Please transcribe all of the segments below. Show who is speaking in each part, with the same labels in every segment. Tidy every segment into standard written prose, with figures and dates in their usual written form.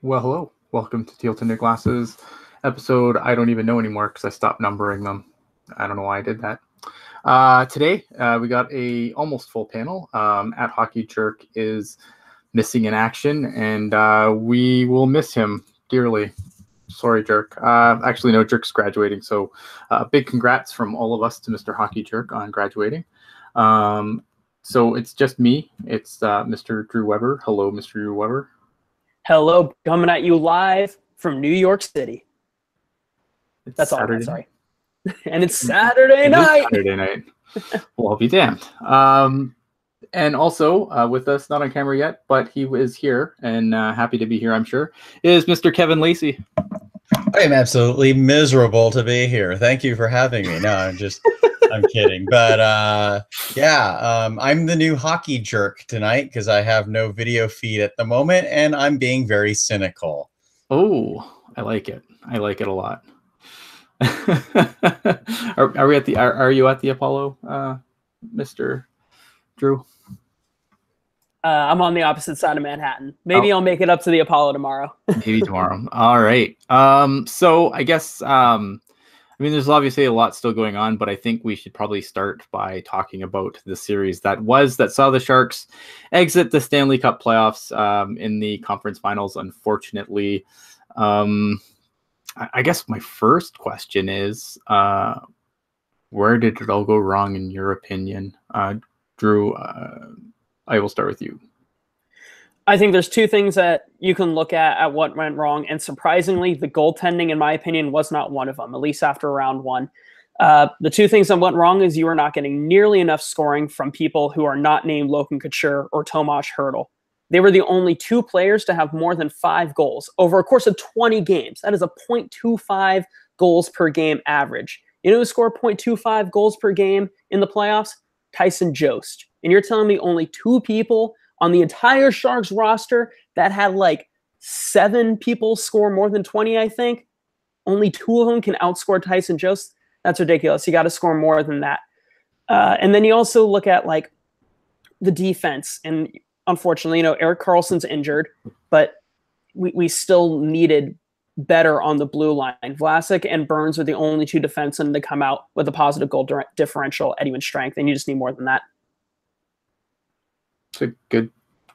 Speaker 1: Well, hello. Welcome to Teal Tinted Glasses episode. I don't even know anymore because I stopped numbering them. I don't know why I did that. Today, we got a almost full panel. At Hockey Jerk is missing in action, and we will miss him dearly. Sorry, Jerk. Actually, no, Jerk's graduating. So big congrats from all of us to Mr. Hockey Jerk on graduating. So it's just me. It's Mr. Drew Weber. Hello, Mr. Drew Weber.
Speaker 2: Hello, coming at you live from New York City. That's Saturday. All. Sorry. And it's Saturday night.
Speaker 1: Saturday night. Well, I'll be damned. And also with us, not on camera yet, but he is here and happy to be here, I'm sure, is Mr. Kevin Lacey.
Speaker 3: I am absolutely miserable to be here. Thank you for having me. No, I'm kidding. But I'm the new hockey jerk tonight because I have no video feed at the moment and I'm being very cynical.
Speaker 1: Oh, I like it. I like it a lot. Are we at the are you at the Apollo, Mr. Drew?
Speaker 2: I'm on the opposite side of Manhattan. Maybe I'll make it up to the Apollo tomorrow.
Speaker 1: Maybe tomorrow. All right. So I guess there's obviously a lot still going on, but I think we should probably start by talking about the series that saw the Sharks exit the Stanley Cup playoffs in the conference finals, unfortunately. I guess my first question is, where did it all go wrong in your opinion? Drew, I will start with you.
Speaker 2: I think there's two things that you can look at what went wrong, and surprisingly, the goaltending, in my opinion, was not one of them, at least after round one. The two things that went wrong is you are not getting nearly enough scoring from people who are not named Logan Couture or Tomas Hertl. They were the only two players to have more than 5 goals over a course of 20 games. That is a 0.25 goals per game average. You know who scored 0.25 goals per game in the playoffs? Tyson Jost. And you're telling me only 2 people on the entire Sharks roster that had like 7 people score more than 20, I think? Only 2 of them can outscore Tyson Jost? That's ridiculous. You got to score more than that. And then you also look at like the defense. And unfortunately, Erik Karlsson's injured, but we still needed better on the blue line. Vlasic and Burns are the only 2 defensemen to come out with a positive goal differential at even strength, and you just need more than that.
Speaker 1: It's a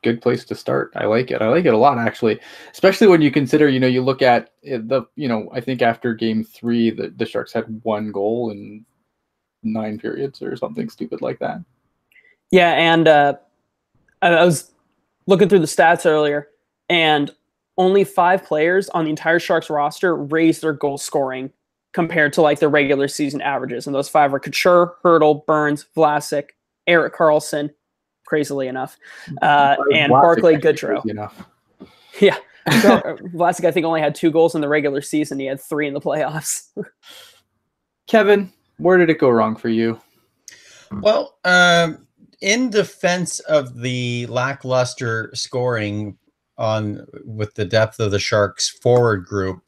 Speaker 1: good place to start. I like it. I like it a lot, actually, especially when you consider, you look at I think after game 3, the Sharks had 1 goal in 9 periods or something stupid like that.
Speaker 2: Yeah, and I was looking through the stats earlier, and only 5 players on the entire Sharks roster raised their goal scoring compared to like their regular season averages. And those 5 are Couture, Hertl, Burns, Vlasic, Erik Karlsson, crazily enough, and Barclay Goodrow. Yeah. Vlasic, I think, only had 2 goals in the regular season. He had 3 in the playoffs.
Speaker 1: Kevin, where did it go wrong for you?
Speaker 3: Well, in defense of the lackluster scoring with the depth of the Sharks forward group,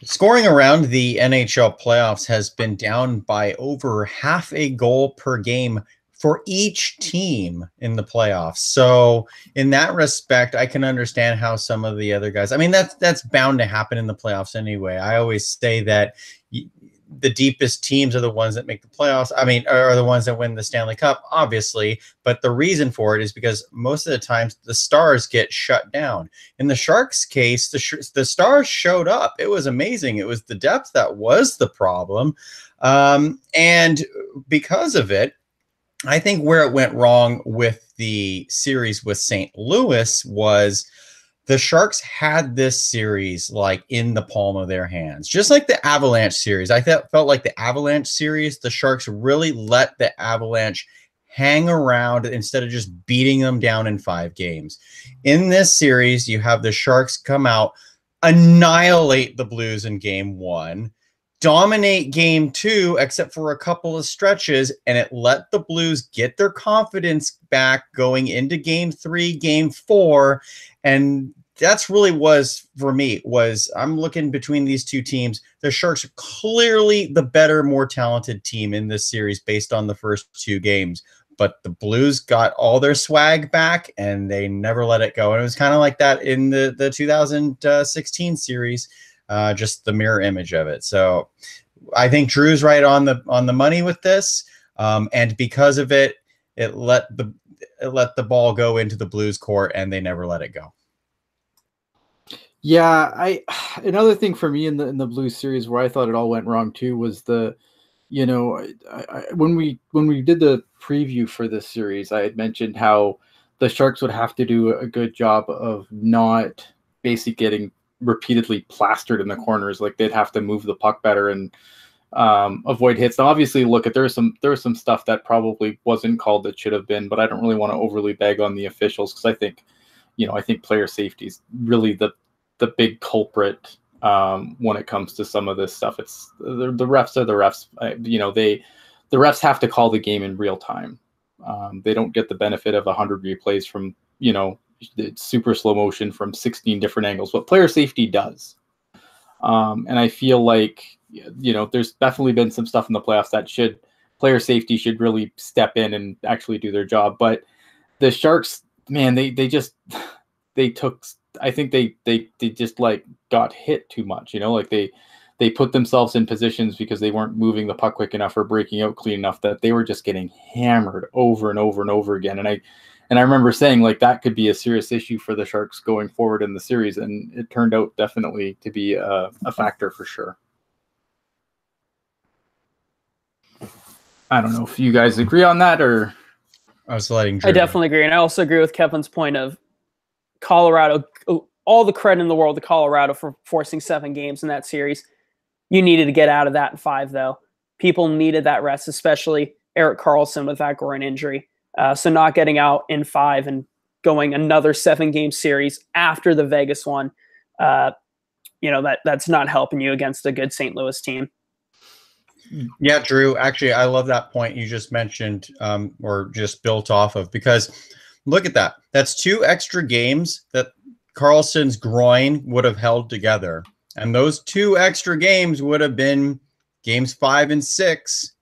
Speaker 3: scoring around the NHL playoffs has been down by over half a goal per game for each team in the playoffs. So in that respect, I can understand how some of the other guys, that's bound to happen in the playoffs anyway. I always say that the deepest teams are the ones that make the playoffs. Are the ones that win the Stanley Cup, obviously. But the reason for it is because most of the times the stars get shut down. In the Sharks' case, the stars showed up. It was amazing. It was the depth that was the problem. And because of it, I think where it went wrong with the series with St. Louis was the Sharks had this series like in the palm of their hands, just like the Avalanche series. I felt like the Avalanche series, the Sharks really let the Avalanche hang around instead of just beating them down in 5 games. In this series, you have the Sharks come out, annihilate the Blues in game 1, dominate game 2, except for a couple of stretches, and it let the Blues get their confidence back going into game 3, game 4, and that's really was, for me, I'm looking between these 2 teams. The Sharks are clearly the better, more talented team in this series based on the first 2 games. but the Blues got all their swag back and they never let it go. And it was kind of like that in the 2016 series, just the mirror image of it. So I think Drew's right on the money with this. And because of it, it let the ball go into the Blues court and they never let it go.
Speaker 1: Yeah, another thing for me in the Blues series where I thought it all went wrong too was when we did the preview for this series, I had mentioned how the Sharks would have to do a good job of not basically getting repeatedly plastered in the corners. Like they'd have to move the puck better and avoid hits. Now, obviously, there was some stuff that probably wasn't called that should have been, but I don't really want to overly beg on the officials because I think player safety is really the big culprit when it comes to some of this stuff. It's the refs are the refs. The refs have to call the game in real time. They don't get the benefit of 100 replays from super slow motion from 16 different angles, but player safety does. And I feel like there's definitely been some stuff in the playoffs that player safety should really step in and actually do their job. But the Sharks, man, I think they just like got hit too much, like they put themselves in positions because they weren't moving the puck quick enough or breaking out clean enough that they were just getting hammered over and over and over again. And I remember saying like that could be a serious issue for the Sharks going forward in the series, and it turned out definitely to be a factor for sure. I don't know if you guys agree on that or.
Speaker 3: I was letting Drew
Speaker 2: I definitely agree, and I also agree with Kevin's point of Colorado. All the credit in the world to Colorado for forcing 7 games in that series. You needed to get out of that in 5, though. People needed that rest, especially Erik Karlsson with that groin injury. So not getting out in 5 and going another 7-game series after the Vegas one, that's not helping you against a good St. Louis team.
Speaker 3: Yeah, Drew, actually, I love that point you just mentioned or just built off of, because look at that. That's 2 extra games that Karlsson's groin would have held together. And those 2 extra games would have been games 5 and 6.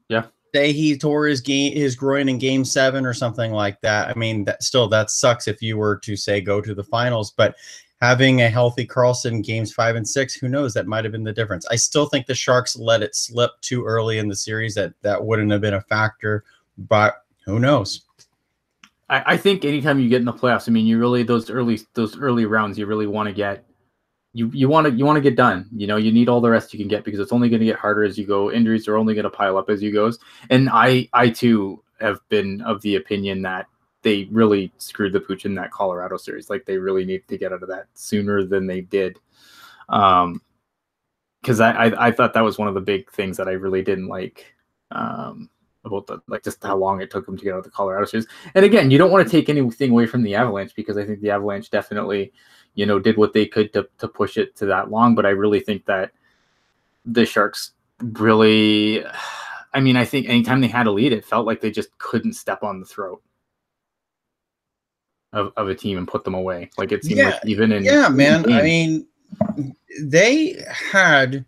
Speaker 1: Yeah.
Speaker 3: Say he tore his groin in game 7 or something like that. I mean, that sucks if you were to say go to the finals, but having a healthy Karlsson games 5 and 6, who knows? That might have been the difference. I still think the Sharks let it slip too early in the series. That wouldn't have been a factor, but who knows?
Speaker 1: I think anytime you get in the playoffs, I mean, you really those early rounds, you really want to get you want to get done. You need all the rest you can get because it's only going to get harder as you go. Injuries are only going to pile up as you goes. And I too have been of the opinion that they really screwed the pooch in that Colorado series. Like they really needed to get out of that sooner than they did. Because I thought that was one of the big things that I really didn't like. About just how long it took them to get out of the Colorado series. And again, you don't want to take anything away from the Avalanche because I think the Avalanche definitely, did what they could to push it to that long. But I really think that the Sharks really, I think anytime they had a lead, it felt like they just couldn't step on the throat of a team and put them away. Like it seemed like even in
Speaker 3: man.
Speaker 1: games,
Speaker 3: I mean, they had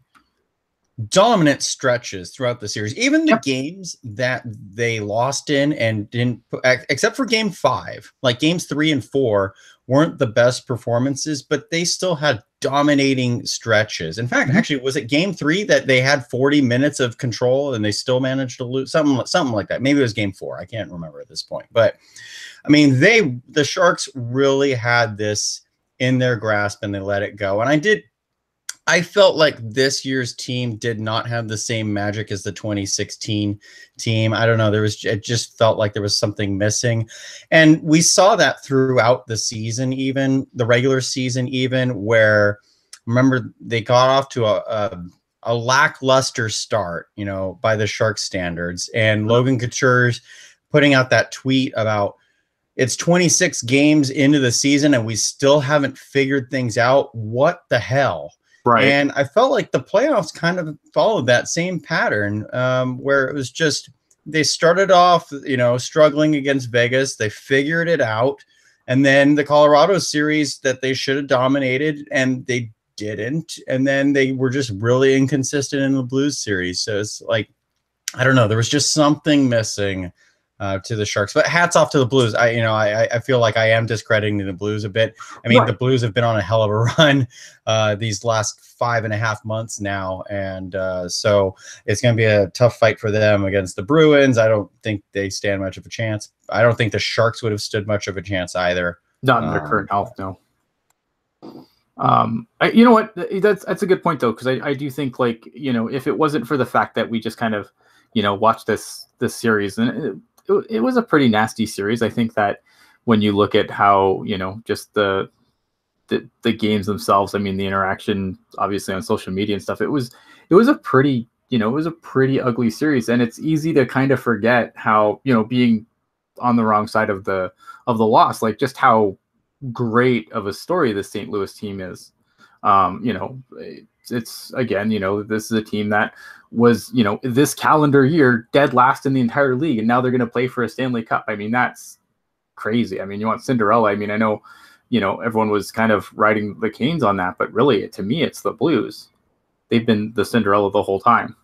Speaker 3: dominant stretches throughout the series, even the games that they lost in and didn't, except for game 5, like games 3 and 4 weren't the best performances, but they still had dominating stretches. In fact, actually, was it game 3 that they had 40 minutes of control and they still managed to lose something like that? Maybe it was game 4. I can't remember at this point, but I mean, the Sharks really had this in their grasp and they let it go. And I felt like this year's team did not have the same magic as the 2016 team. I don't know. It just felt like there was something missing. And we saw that throughout the season, even the regular season, even where, remember, they got off to a lackluster start, by the Sharks standards. And Logan Couture's putting out that tweet about it's 26 games into the season and we still haven't figured things out. What the hell?
Speaker 1: Right.
Speaker 3: And I felt like the playoffs kind of followed that same pattern where it was just they started off, struggling against Vegas. They figured it out. And then the Colorado series that they should have dominated and they didn't. And then they were just really inconsistent in the Blues series. So it's like, I don't know. There was just something missing to the Sharks. But hats off to the Blues. I feel like I am discrediting the Blues a bit. I mean, the Blues have been on a hell of a run these last 5.5 months now, and so it's going to be a tough fight for them against the Bruins. I don't think they stand much of a chance. I don't think the Sharks would have stood much of a chance either.
Speaker 1: Not in their current health, no. You know what? That's a good point though, because I do think, like, you know, if it wasn't for the fact that we just kind of, you know, watched this series, and it was a pretty nasty series. I think that when you look at how, you know, just the games themselves, I mean, the interaction obviously on social media and stuff, it was a pretty, you know, it was a pretty ugly series, and it's easy to kind of forget how, you know, being on the wrong side of the loss, like just how great of a story the St. Louis team is. You know, it's again, you know, this is a team that was, you know, this calendar year dead last in the entire league, and now they're going to play for a Stanley Cup. I mean, that's crazy. I mean, you want Cinderella. I mean, I know, you know, everyone was kind of riding the Canes on that, but really, to me, it's the Blues. They've been the Cinderella the whole time.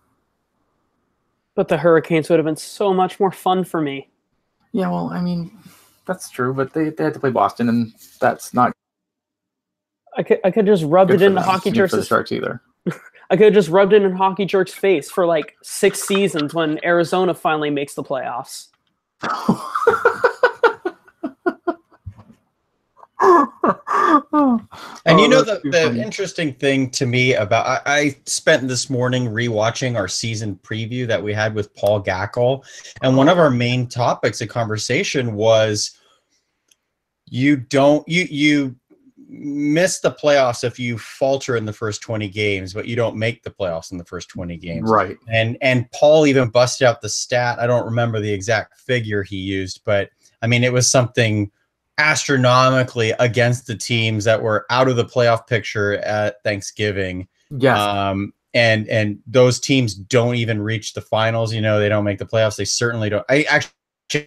Speaker 2: But the Hurricanes would have been so much more fun for me.
Speaker 1: Yeah, well, I mean, that's true, but they had to play Boston, and that's not.
Speaker 2: I could just rubbed it into Hockey Jerk's
Speaker 1: for the Sharks either.
Speaker 2: I could have just rubbed it in Hockey Jerk's face for like 6 seasons when Arizona finally makes the playoffs.
Speaker 3: And you know, the interesting thing to me about I spent this morning rewatching our season preview that we had with Paul Gackle, and one of our main topics of conversation was you miss the playoffs if you falter in the first 20 games, but you don't make the playoffs in the first 20 games.
Speaker 1: Right.
Speaker 3: And Paul even busted out the stat. I don't remember the exact figure he used, but I mean, it was something astronomically against the teams that were out of the playoff picture at Thanksgiving.
Speaker 1: Yes.
Speaker 3: And those teams don't even reach the finals. You know, they don't make the playoffs. They certainly don't. I actually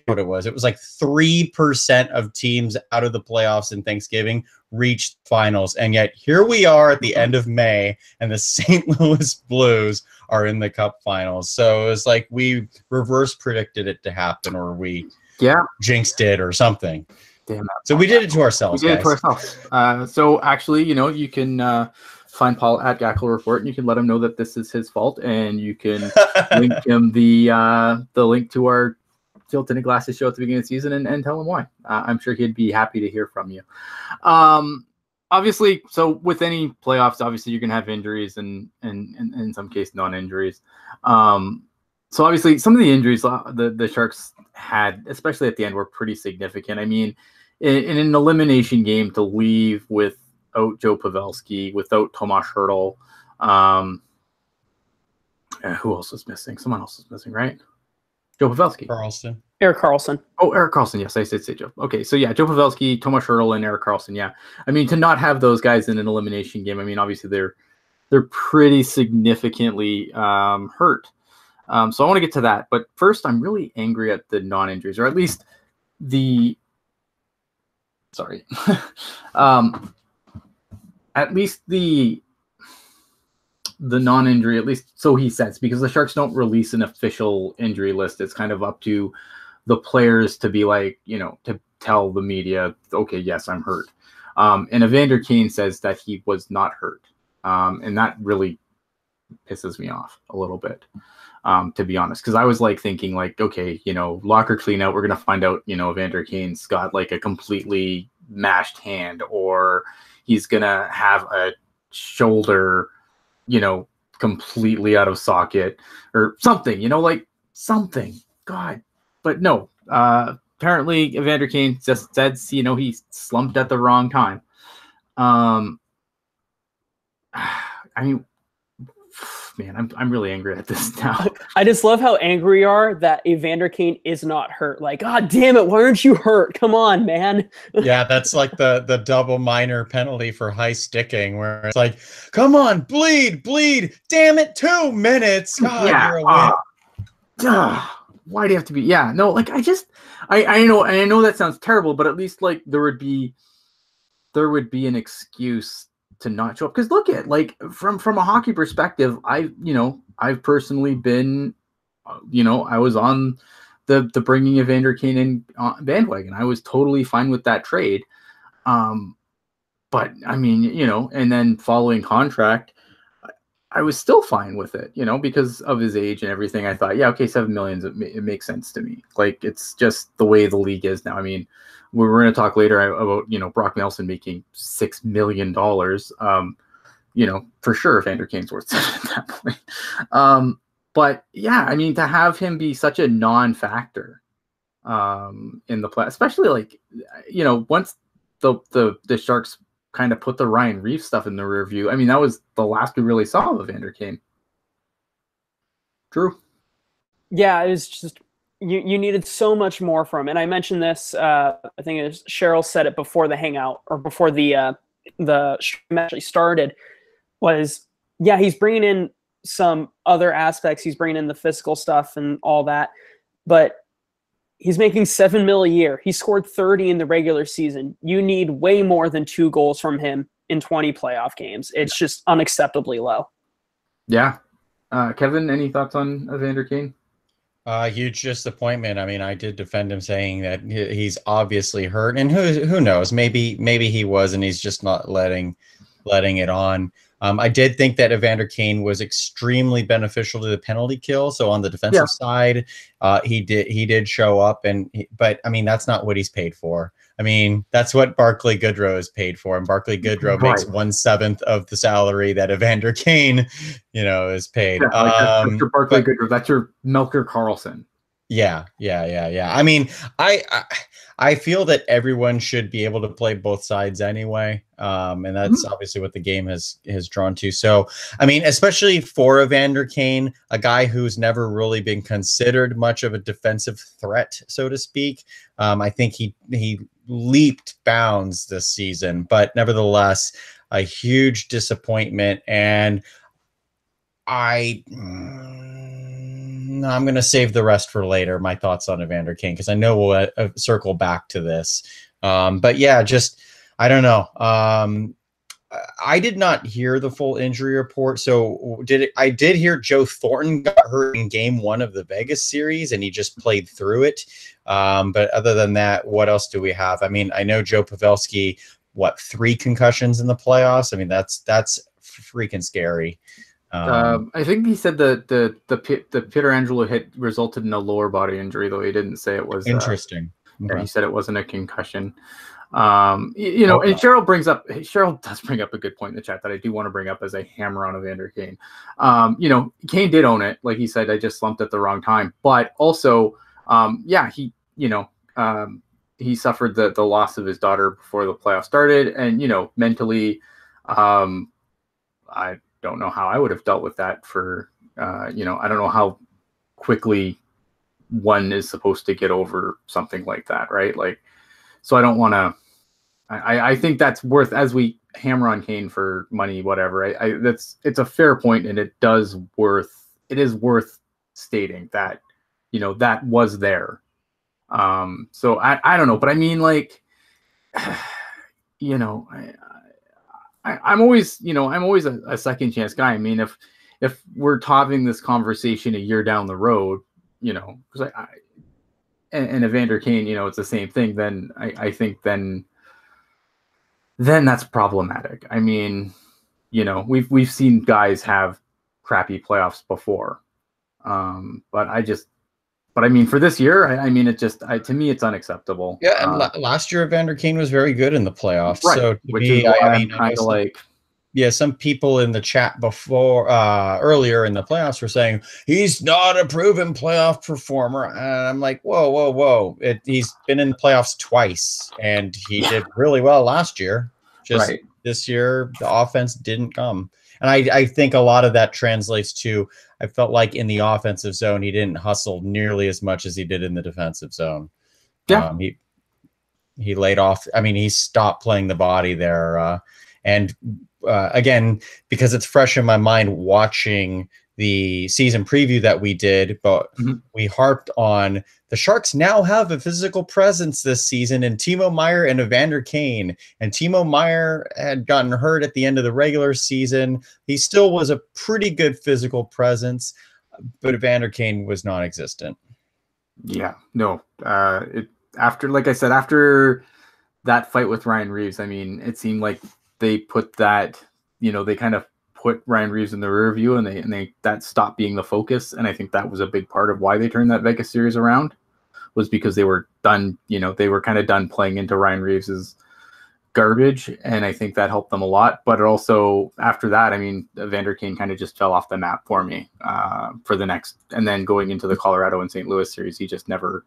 Speaker 3: what it was. It was like 3% of teams out of the playoffs in Thanksgiving reached finals. And yet here we are at the end of May, and the St. Louis Blues are in the Cup finals. So it was like we reverse predicted it to happen, or we jinxed it or something.
Speaker 1: Damn that.
Speaker 3: So we did it to ourselves.
Speaker 1: We did it to ourselves. So actually, you know, you can find Paul at Gackle Report, and you can let him know that this is his fault, and you can link him the link to our Teal Tinted Glasses show at the beginning of the season, and tell him why. I'm sure he'd be happy to hear from you. Obviously, so with any playoffs, obviously you're going to have injuries and in some cases non-injuries. So obviously some of the injuries the Sharks had, especially at the end, were pretty significant. I mean, in an elimination game, to leave without Joe Pavelski, without Tomas Hertl, who else was missing? Someone else was missing, right? Joe Pavelski.
Speaker 2: Erik Karlsson.
Speaker 1: Oh, Erik Karlsson. Yes, I did say Joe. Okay, so yeah, Joe Pavelski, Tomas Hertl, and Erik Karlsson. Yeah, I mean, to not have those guys in an elimination game, I mean, obviously they're pretty significantly hurt. So I want to get to that, but first, I'm really angry at the non-injuries, or at least at least the non-injury, at least so he says, because the Sharks don't release an official injury list. It's kind of up to the players to be like, you know, to tell the media, okay, yes, I'm hurt. And Evander Kane says that he was not hurt. And that really pisses me off a little bit, to be honest, because I was like thinking like, okay, you know, locker clean out, we're going to find out, you know, Evander Kane's got like a completely mashed hand, or he's going to have a shoulder, you know, completely out of socket or something, you know, like something. God. But no, apparently Evander Kane just said, you know, he slumped at the wrong time. I mean, man, I'm really angry at this now.
Speaker 2: I just love how angry you are that Evander Kane is not hurt. Like, God damn it, why aren't you hurt? Come on, man.
Speaker 3: Yeah, that's like the double minor penalty for high sticking, where it's like, come on, bleed, damn it, 2 minutes. God,
Speaker 1: yeah,
Speaker 3: you're a win.
Speaker 1: Why do you have to be? Yeah, no, like I know that sounds terrible, but at least like there would be an excuse to not show up. Because look at, like, from a hockey perspective, I've personally been, you know, I was on the bringing Evander Kane in bandwagon. I was totally fine with that trade. But I mean, and then following contract, I was still fine with it, because of his age and everything. I thought, yeah, okay, $7 million, it makes sense to me. Like, it's just the way the league is now. I mean, we're going to talk later about, Brock Nelson making $6 million. For sure, Evander Kane's worth $7 at that point. But yeah, I mean, to have him be such a non-factor in the play, especially like, once the Sharks kind of put the Ryan Reeves stuff in the rear view. I mean, that was the last we really saw of Evander Kane. Drew?
Speaker 2: Yeah, it was just, you needed so much more from him. And I mentioned this, I think it was Cheryl said it before the hangout, or before the stream actually started, was, yeah, he's bringing in some other aspects. He's bringing in the physical stuff and all that, but he's making $7 million a year. He scored 30 in the regular season. You need way more than 2 goals from him in 20 playoff games. It's just unacceptably low.
Speaker 1: Yeah. Kevin, any thoughts on Evander Kane?
Speaker 3: Huge disappointment. I mean, I did defend him, saying that he's obviously hurt, and who knows? Maybe he was, and he's just not letting it on. I did think that Evander Kane was extremely beneficial to the penalty kill. So on the defensive side, he did show up, but I mean, that's not what he's paid for. I mean, that's what Barclay Goodrow is paid for, and Barclay Goodrow makes 1/7 of the salary that Evander Kane, is paid.
Speaker 1: Yeah, that's your Barclay Goodrow. That's your Melker Karlsson.
Speaker 3: Yeah. I mean, I feel that everyone should be able to play both sides anyway. And that's obviously what the game has drawn to. So, I mean, especially for Evander Kane, a guy who's never really been considered much of a defensive threat, so to speak. I think he leaped bounds this season, but nevertheless, a huge disappointment. And I'm going to save the rest for later, my thoughts on Evander Kane, because I know we'll circle back to this. But yeah, just, I don't know. I did not hear the full injury report. So I did hear Joe Thornton got hurt in game 1 of the Vegas series, and he just played through it. But other than that, what else do we have? I mean, I know Joe Pavelski, 3 concussions in the playoffs? I mean, that's freaking scary.
Speaker 1: I think he said the Pietrangelo hit resulted in a lower body injury, though he didn't say it was
Speaker 3: interesting.
Speaker 1: He said it wasn't a concussion. And Cheryl does bring up a good point in the chat that I do want to bring up as a hammer on Evander Kane. Kane did own it, like he said. I just slumped at the wrong time, but also, he suffered the loss of his daughter before the playoffs started, and mentally, I don't know how I would have dealt with that for, I don't know how quickly one is supposed to get over something like that. Right. Like, so I don't want to, I think that's worth, as we hammer on Kane for money, whatever, it's a fair point, and it is worth stating that, that was there. So I don't know, but I mean, like, I'm always a second chance guy. I mean, if we're having this conversation a year down the road, because and Evander Kane, it's the same thing, then I think then that's problematic. I mean, we've seen guys have crappy playoffs before, but I mean, for this year, I mean, to me, it's unacceptable.
Speaker 3: Yeah, and last year, Evander Kane was very good in the playoffs.
Speaker 1: Right,
Speaker 3: so
Speaker 1: which is why I'm kind of like,
Speaker 3: yeah, some people in the chat before earlier in the playoffs were saying he's not a proven playoff performer, and I'm like, whoa! He's been in the playoffs twice, and he did really well last year. Just this year, the offense didn't come. And I think a lot of that translates to, I felt like in the offensive zone, he didn't hustle nearly as much as he did in the defensive zone.
Speaker 1: Yeah.
Speaker 3: He laid off. I mean, he stopped playing the body there. And again, because it's fresh in my mind watching the season preview that we did, but we harped on the Sharks now have a physical presence this season in Timo Meier and Evander Kane. And Timo Meier had gotten hurt at the end of the regular season. He still was a pretty good physical presence, but Evander Kane was non-existent.
Speaker 1: Yeah, no. After, like I said, after that fight with Ryan Reeves, I mean, it seemed like they put that, they kind of put Ryan Reeves in the rear view, and they that stopped being the focus. And I think that was a big part of why they turned that Vegas series around, was because they were done. They were kind of done playing into Ryan Reeves's garbage, and I think that helped them a lot. But it also, after that, I mean, Evander Kane kind of just fell off the map for me for the next, and then going into the Colorado and St. Louis series, he just never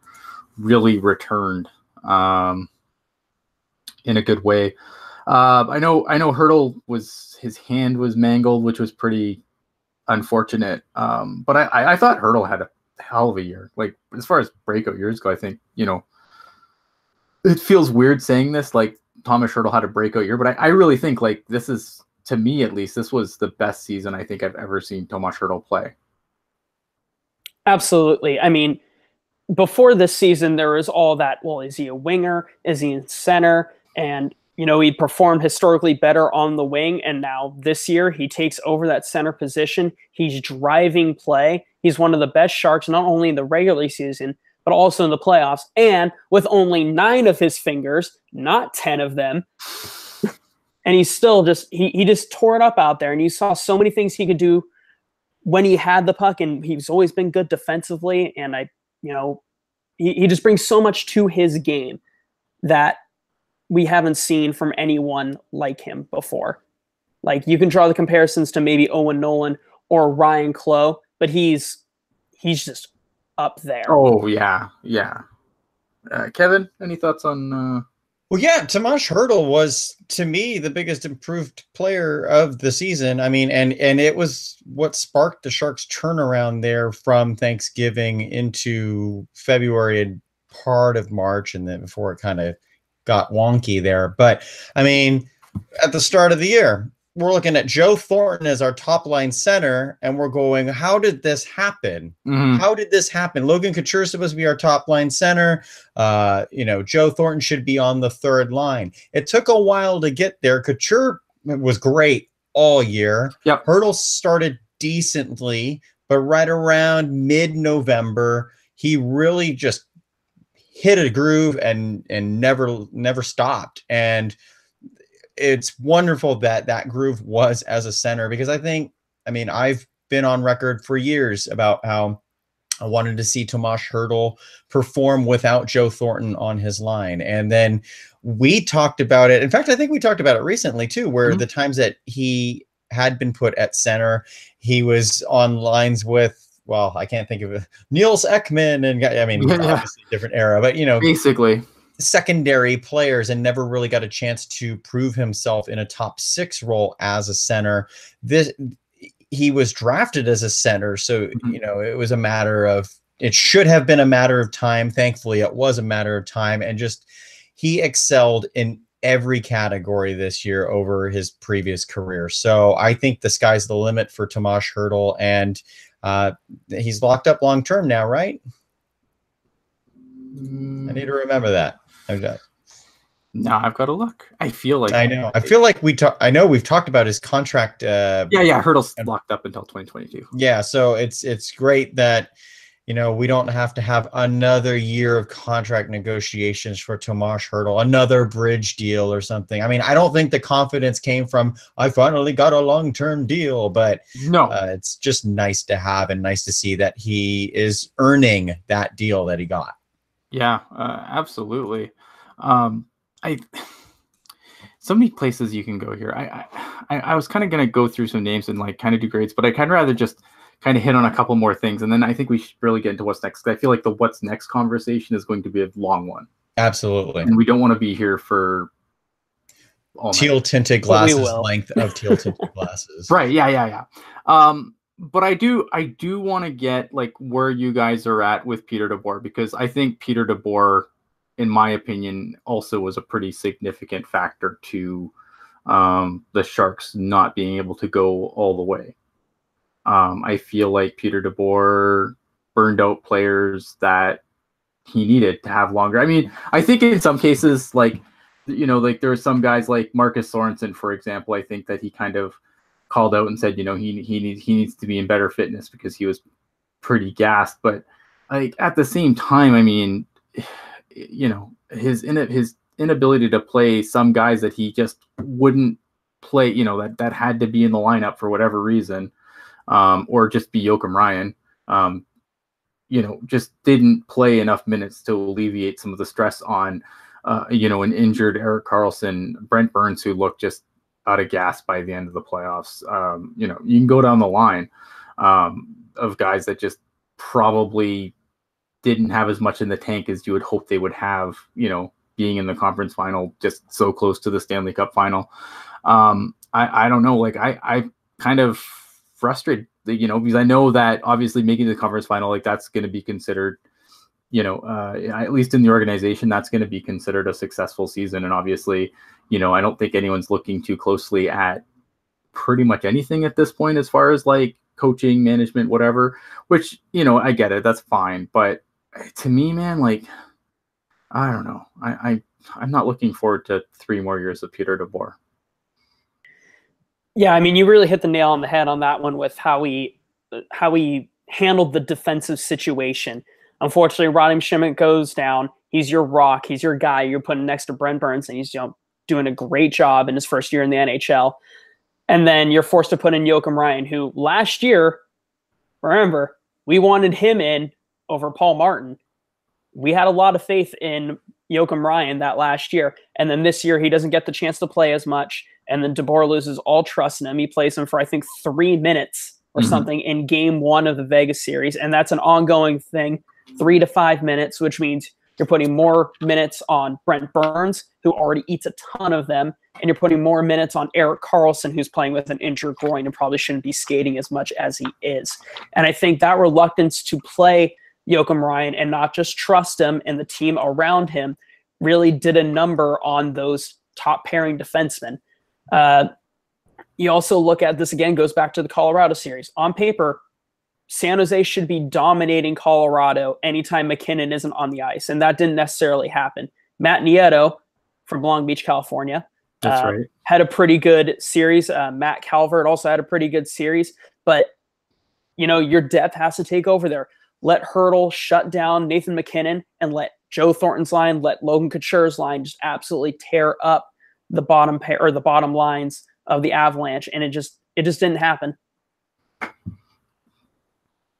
Speaker 1: really returned in a good way. I know Hurdle his hand was mangled, which was pretty unfortunate. But I thought Hurdle had a hell of a year. Like, as far as breakout years go, I think, it feels weird saying this, like Thomas Hurdle had a breakout year, but I really think, like, this is, to me at least, this was the best season I think I've ever seen Tomas Hurdle play.
Speaker 2: Absolutely. I mean, before this season, there was all that, well, is he a winger? Is he in center? And, he performed historically better on the wing. And now this year, he takes over that center position. He's driving play. He's one of the best Sharks, not only in the regular season, but also in the playoffs. And with only 9 of his fingers, not 10 of them. And he's still he just tore it up out there. And you saw so many things he could do when he had the puck. And he's always been good defensively. And he just brings so much to his game that we haven't seen from anyone like him before. Like, you can draw the comparisons to maybe Owen Nolan or Ryan Clough, but he's just up there.
Speaker 1: Oh, yeah. Kevin, any thoughts on...
Speaker 3: Well, yeah, Tomas Hurdle was, to me, the biggest improved player of the season. I mean, and it was what sparked the Sharks' turnaround there from Thanksgiving into February and part of March, and then before it kind of got wonky there. But, I mean, at the start of the year, we're looking at Joe Thornton as our top line center, and we're going, how did this happen?
Speaker 1: Mm-hmm.
Speaker 3: How did this happen? Logan Couture is supposed to be our top line center. Joe Thornton should be on the third line. It took a while to get there. Couture was great all year.
Speaker 1: Yep.
Speaker 3: Hurdle started decently, but right around mid-November, he really just hit a groove and never stopped. And it's wonderful that groove was as a center, because I've been on record for years about how I wanted to see Tomas Hurdle perform without Joe Thornton on his line. And then we talked about it. In fact, I think we talked about it recently too, where the times that he had been put at center, he was on lines with, well, I can't think of it, Niels Ekman, and obviously different era, but
Speaker 1: basically
Speaker 3: secondary players, and never really got a chance to prove himself in a top 6 role as a center. He was drafted as a center, so it was a matter of, it should have been a matter of time. Thankfully, it was a matter of time, and just he excelled in every category this year over his previous career. So I think the sky's the limit for Tomas Hurdle, and he's locked up long term now, right? I need to remember that.
Speaker 1: Now I've got to look. I feel like
Speaker 3: I know we've talked about his contract.
Speaker 1: Hurdle's locked up until 2022.
Speaker 3: Yeah, so it's great that we don't have to have another year of contract negotiations for Tomas Hurdle, another bridge deal or something. I mean, I don't think the confidence came from, I finally got a long-term deal, but
Speaker 1: no,
Speaker 3: it's just nice to have and nice to see that he is earning that deal that he got.
Speaker 1: Yeah, absolutely. So many places you can go here. I was kind of going to go through some names and like kind of do grades, but I kind of rather just kind of hit on a couple more things, and then I think we should really get into what's next. I feel like the what's next conversation is going to be a long one.
Speaker 3: Absolutely.
Speaker 1: And we don't want to be here for
Speaker 3: Teal Tinted Glasses length of Teal Tinted Glasses.
Speaker 1: Right. Yeah. But I do want to get like where you guys are at with Peter DeBoer, because I think Peter DeBoer, in my opinion, also was a pretty significant factor to the Sharks not being able to go all the way. I feel like Peter DeBoer burned out players that he needed to have longer. I mean, I think in some cases, like there are some guys like Marcus Sorensen, for example. I think that he kind of called out and said, he needs to be in better fitness because he was pretty gassed. But like at the same time, I mean, his inability to play some guys that he just wouldn't play, that had to be in the lineup for whatever reason, or just be Joachim Ryan, just didn't play enough minutes to alleviate some of the stress on, an injured Erik Karlsson, Brent Burns, who looked just out of gas by the end of the playoffs. You can go down the line of guys that just probably didn't have as much in the tank as you would hope they would have, being in the conference final, just so close to the Stanley Cup final. I don't know, like I kind of frustrated, because I know that obviously making the conference final, like that's going to be considered, at least in the organization, that's going to be considered a successful season. And obviously, I don't think anyone's looking too closely at pretty much anything at this point as far as like coaching, management, whatever, which, I get it. That's fine. But to me, man, like, I don't know. I'm not looking forward to 3 more years of Peter DeBoer.
Speaker 2: Yeah, I mean, you really hit the nail on the head on that one with how he handled the defensive situation. Unfortunately, Radim Šimić goes down. He's your rock. He's your guy. You're putting next to Brent Burns, and he's doing a great job in his first year in the NHL. And then you're forced to put in Joachim Ryan, who last year, remember, we wanted him in over Paul Martin. We had a lot of faith in Joachim Ryan that last year. And then this year, he doesn't get the chance to play as much. And then DeBoer loses all trust in him. He plays him for, I think, 3 minutes or something in game 1 of the Vegas series. And that's an ongoing thing, 3 to 5 minutes, which means you're putting more minutes on Brent Burns, who already eats a ton of them. And you're putting more minutes on Erik Karlsson, who's playing with an injured groin and probably shouldn't be skating as much as he is. And I think that reluctance to play Joachim Ryan and not just trust him and the team around him really did a number on those top pairing defensemen. You also look at this again, goes back to the Colorado series. On paper, San Jose should be dominating Colorado anytime McKinnon isn't on the ice, and that didn't necessarily happen. Matt Nieto from Long Beach, California,
Speaker 1: That's right.
Speaker 2: had a pretty good series. Matt Calvert also had a pretty good series, but your depth has to take over there. Let Hurdle shut down Nathan McKinnon and let Joe Thornton's line, let Logan Couture's line just absolutely tear up the bottom pair or the bottom lines of the Avalanche, and it just didn't happen.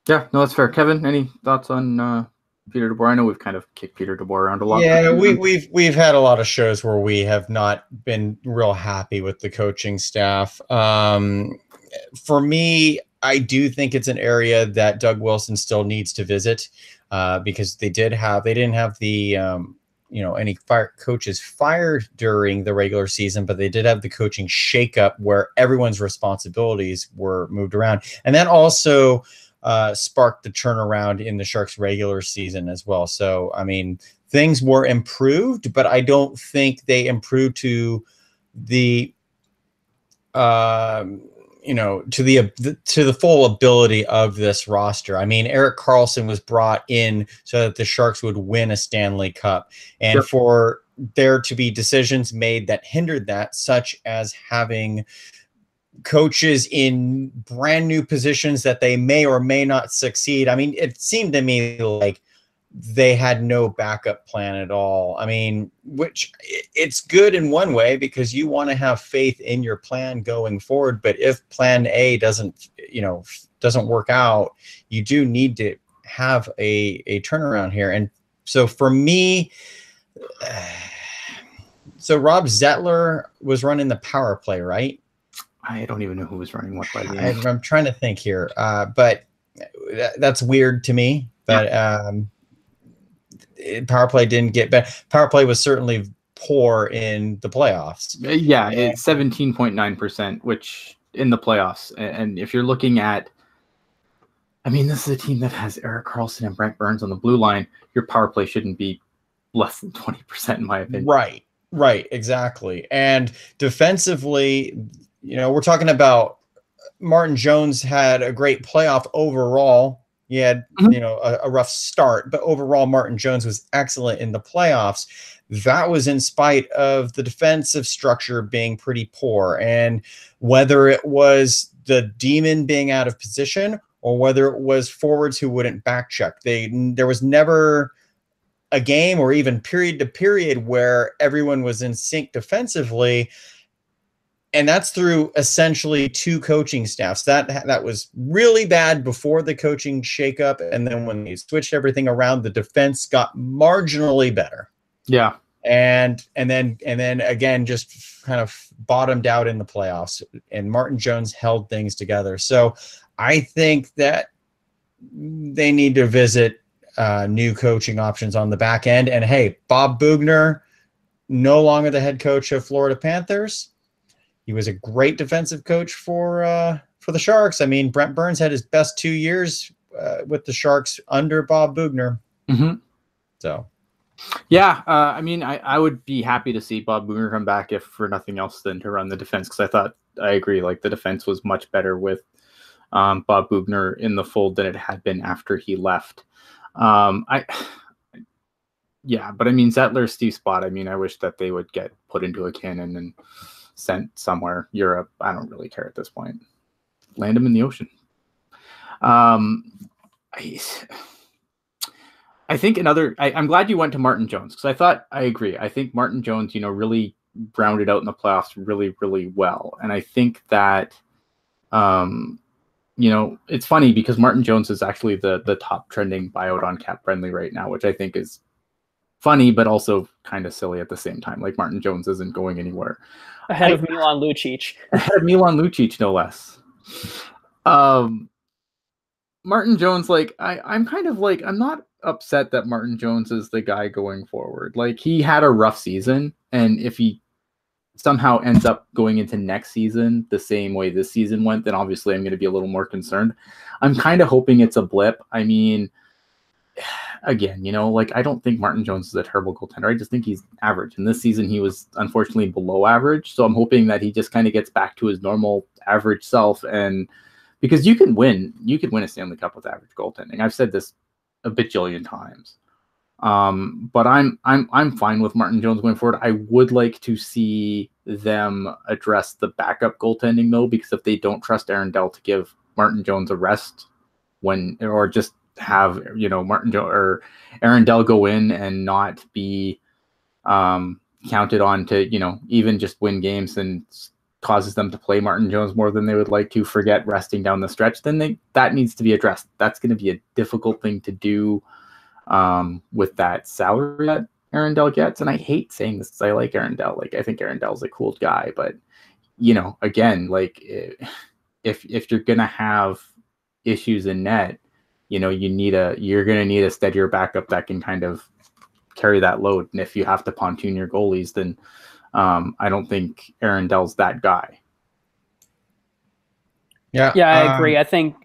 Speaker 1: Yeah, no, that's fair. Kevin, any thoughts on Peter DeBoer? I know we've kind of kicked Peter DeBoer around a lot.
Speaker 3: Yeah, we've had a lot of shows where we have not been real happy with the coaching staff. For me, I do think it's an area that Doug Wilson still needs to visit because they didn't have the any coaches fired during the regular season, but they did have the coaching shakeup where everyone's responsibilities were moved around, and that also sparked the turnaround in the Sharks regular season as well. So, I mean, things were improved, but I don't think they improved to the to the full ability of this roster. I mean, Erik Karlsson was brought in so that the Sharks would win a Stanley Cup, and
Speaker 1: Sure.
Speaker 3: for there to be decisions made that hindered that, such as having coaches in brand new positions that they may or may not succeed. I mean, it seemed to me like they had no backup plan at all. I mean, which it's good in one way because you want to have faith in your plan going forward. But if plan A doesn't work out, you do need to have a turnaround here. And so for me, so Rob Zettler was running the power play, right?
Speaker 1: I don't even know who was running what by the end.
Speaker 3: I'm trying to think here, but that's weird to me. But power play didn't get better. Power play was certainly poor in the playoffs.
Speaker 1: Yeah, it's 17.9%, which in the playoffs. And if you're looking at, I mean, this is a team that has Erik Karlsson and Brent Burns on the blue line. Your power play shouldn't be less than 20%, in my opinion.
Speaker 3: Right, exactly. And defensively, we're talking about Martin Jones had a great playoff overall. He had, a rough start, but overall Martin Jones was excellent in the playoffs. That was in spite of the defensive structure being pretty poor. And whether it was the demon being out of position or whether it was forwards who wouldn't back check. There was never a game or even period to period where everyone was in sync defensively. And that's through essentially 2 coaching staffs. That was really bad before the coaching shakeup, and then when they switched everything around, the defense got marginally better.
Speaker 1: Yeah,
Speaker 3: and then again just kind of bottomed out in the playoffs. And Martin Jones held things together. So I think that they need to visit new coaching options on the back end. And hey, Bob Bugner, no longer the head coach of Florida Panthers. He was a great defensive coach for the Sharks. I mean, Brent Burns had his best 2 years with the Sharks under Bob Bugner.
Speaker 1: Mm-hmm.
Speaker 3: So,
Speaker 1: yeah, I mean, I would be happy to see Bob Bugner come back, if for nothing else than to run the defense, because I agree, like the defense was much better with Bob Bugner in the fold than it had been after he left. Yeah, but I mean, Zettler's Steve Spot, I mean, I wish that they would get put into a cannon and sent somewhere, Europe. I don't really care at this point. Land him in the ocean. I think I'm glad you went to Martin Jones, because I agree. I think Martin Jones, really rounded out in the playoffs really, really well. And I think that, it's funny because Martin Jones is actually the top trending buyout on Cap Friendly right now, which I think is funny, but also kind of silly at the same time. Like, Martin Jones isn't going anywhere.
Speaker 2: Ahead of Milan Lucic.
Speaker 1: Ahead of Milan Lucic, no less. Martin Jones, like, I'm kind of like, I'm not upset that Martin Jones is the guy going forward. Like, he had a rough season, and if he somehow ends up going into next season the same way this season went, then obviously I'm going to be a little more concerned. I'm kind of hoping it's a blip. I mean, again, like, I don't think Martin Jones is a terrible goaltender. I just think he's average. And this season he was unfortunately below average. So I'm hoping that he just kind of gets back to his normal average self. And because you can win a Stanley Cup with average goaltending. I've said this a bajillion times. But I'm fine with Martin Jones going forward. I would like to see them address the backup goaltending though, because if they don't trust Aaron Dell to give Martin Jones a rest or just have Martin Jones or Aaron Dell go in and not be counted on to even just win games, and causes them to play Martin Jones more than they would like to, forget resting down the stretch, then that needs to be addressed. That's going to be a difficult thing to do with that salary that Aaron Dell gets. And I hate saying this because I like Aaron Dell. Like, I think Aaron Dell's a cool guy, but again, like, if you're gonna have issues in net, you're gonna need a steadier backup that can kind of carry that load. And if you have to pontoon your goalies, then I don't think Aaron Dell's that guy.
Speaker 2: Yeah, I agree. I think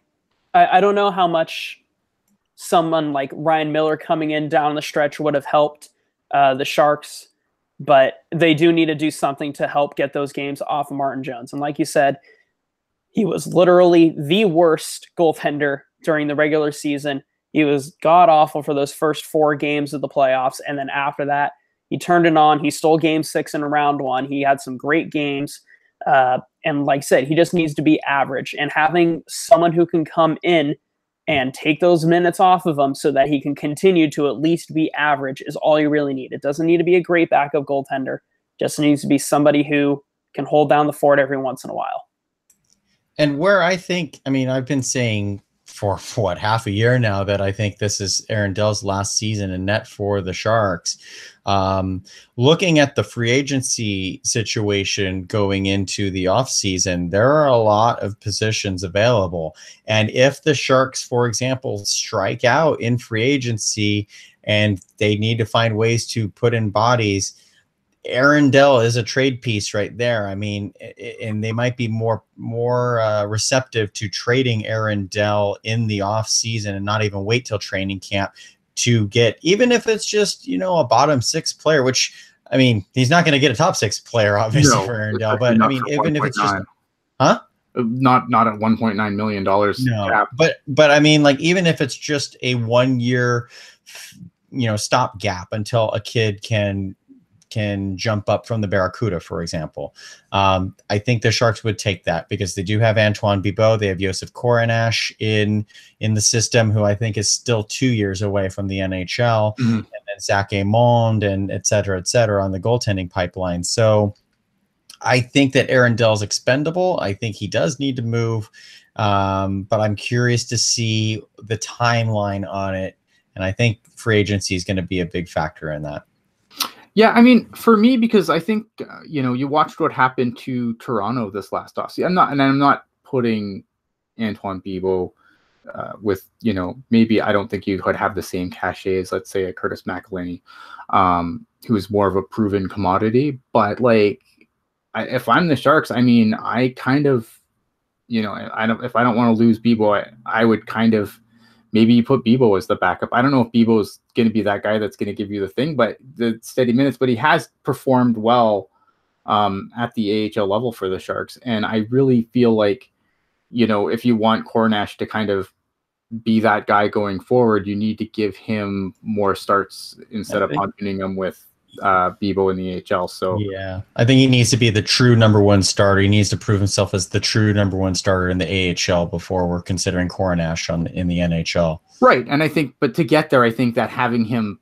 Speaker 2: I don't know how much someone like Ryan Miller coming in down the stretch would have helped the Sharks, but they do need to do something to help get those games off of Martin Jones. And like you said, he was literally the worst goaltender during the regular season. He was god-awful for those first 4 games of the playoffs, and then after that, he turned it on. He stole Game 6 in round 1. He had some great games. And like I said, he just needs to be average. And having someone who can come in and take those minutes off of him so that he can continue to at least be average is all you really need. It doesn't need to be a great backup goaltender. Just needs to be somebody who can hold down the fort every once in a while.
Speaker 3: And where I've been saying for half a year now that I think this is Aaron Dell's last season in net for the Sharks. Looking at the free agency situation going into the offseason, there are a lot of positions available. And if the Sharks, for example, strike out in free agency and they need to find ways to put in bodies, Aaron Dell is a trade piece right there. I mean, and they might be more receptive to trading Aaron Dell in the off season and not even wait till training camp to get, even if it's just, a bottom 6 player, which, I mean, he's not going to get a top 6 player, obviously, for Aaron Dell, but I mean, even if it's just,
Speaker 1: not at $1.9 million.
Speaker 3: No,
Speaker 1: cap.
Speaker 3: But I mean, like, even if it's just a 1 year, stopgap until a kid can can jump up from the Barracuda, for example. I think the Sharks would take that because they do have Antoine Bibeau. They have Josef Koronash in the system, who I think is still 2 years away from the NHL, and then Zach Aymond and et cetera, on the goaltending pipeline. So I think that Aaron Dell's expendable. I think he does need to move, but I'm curious to see the timeline on it. And I think free agency is going to be a big factor in that.
Speaker 1: Yeah, I mean, for me, because I think, you watched what happened to Toronto this last offseason. I'm not putting Antoine Bibeau with, maybe I don't think you could have the same cachet as, let's say, a Curtis McElhinney, who is more of a proven commodity. But like, if I'm the Sharks, I mean, I kind of, if I don't want to lose Bibeau, I would kind of, maybe you put Bibeau as the backup. I don't know if Bibeau is going to be that guy that's going to give you the thing, but the steady minutes. But he has performed well at the AHL level for the Sharks, and I really feel like, if you want Koronash to kind of be that guy going forward, you need to give him more starts instead of punting him with Bibeau in the AHL. So
Speaker 3: yeah, I think he needs to be the true number one starter. He needs to prove himself as the true number one starter in the AHL before we're considering Koronash in the NHL.
Speaker 1: Right, and I think, but to get there, I think that having him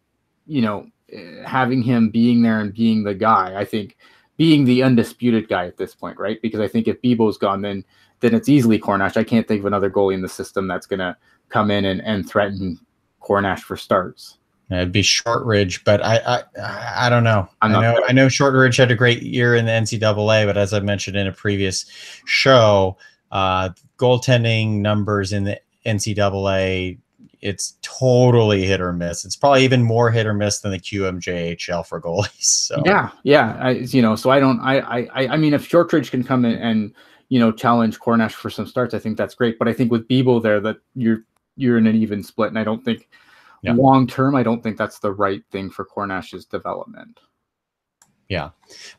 Speaker 1: being there and being the guy, I think being the undisputed guy at this point, right? Because I think if Bibeau's gone, then it's easily Koronash. I can't think of another goalie in the system that's going to come in and threaten Koronash for starts.
Speaker 3: It'd be Shortridge, but I don't know. I know Shortridge had a great year in the NCAA, but as I mentioned in a previous show, goaltending numbers in the NCAA, it's totally hit or miss. It's probably even more hit or miss than the QMJHL for goalies. So
Speaker 1: yeah. So I mean, if Shortridge can come in and challenge Koronash for some starts, I think that's great. But I think with Bibeau there, that you're in an even split, and I don't think. Yeah. Long term, I don't think that's the right thing for Koronash's development.
Speaker 3: Yeah,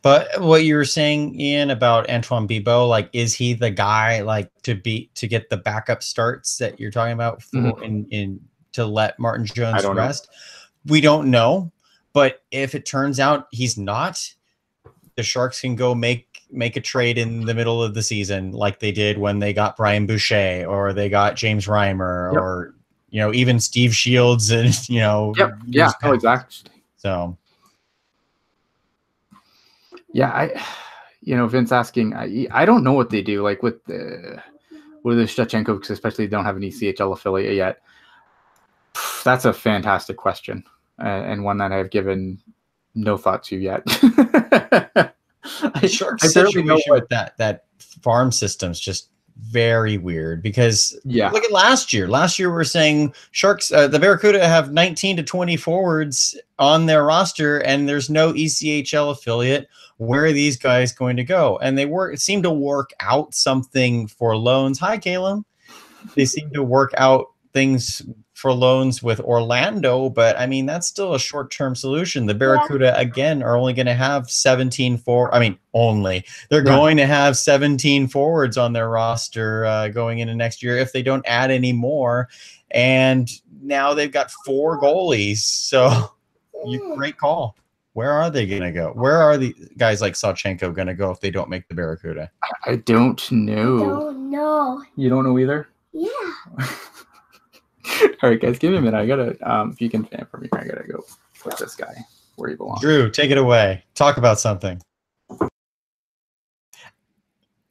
Speaker 3: but what you were saying, Ian, about Antoine Bibeau, like, is he the guy like to get the backup starts that you're talking about for in to let Martin Jones rest? We don't know, but if it turns out he's not, the Sharks can go make a trade in the middle of the season, like they did when they got Brian Boucher or they got James Reimer or. Even Steve Shields and,
Speaker 1: Yeah. Oh, exactly.
Speaker 3: So.
Speaker 1: Yeah. Vince asking, I don't know what they do. Like with the Shevchenko, because especially they don't have an ECHL affiliate yet. That's a fantastic question. And one that I've given no thought to yet.
Speaker 3: The Sharks situation with that farm system's just very weird because look at last year. Last year we were saying Sharks, the Barracuda have 19 to 20 forwards on their roster, and there's no ECHL affiliate. Where are these guys going to go? And they seem to work out something for loans. Hi, Caleb. They seem to work out things for loans with Orlando, but I mean, that's still a short-term solution. The Barracuda, again, are only going to have 17 They're going to have 17 forwards on their roster going into next year if they don't add any more. And now they've got 4 goalies. So great call. Where are they going to go? Where are the guys like Sawchenko going to go if they don't make the Barracuda?
Speaker 1: I don't know.
Speaker 4: I don't know.
Speaker 1: You don't know either?
Speaker 4: Yeah.
Speaker 1: All right, guys, give me a minute. I gotta, if you can fan for me, I gotta go put this guy where he belongs.
Speaker 3: Drew, take it away. Talk about something.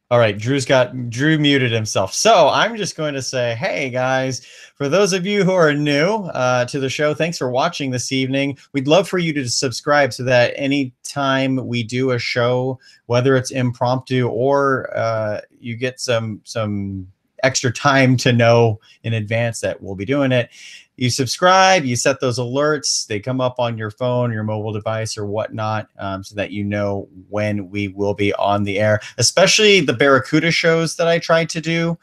Speaker 3: All right, Drew muted himself. So I'm just going to say, hey guys, for those of you who are new to the show, thanks for watching this evening. We'd love for you to subscribe so that anytime we do a show, whether it's impromptu or you get some extra time to know in advance that we'll be doing it, you subscribe, you set those alerts, they come up on your phone, your mobile device or whatnot, so that you know when we will be on the air, especially the Barracuda shows that I try to do,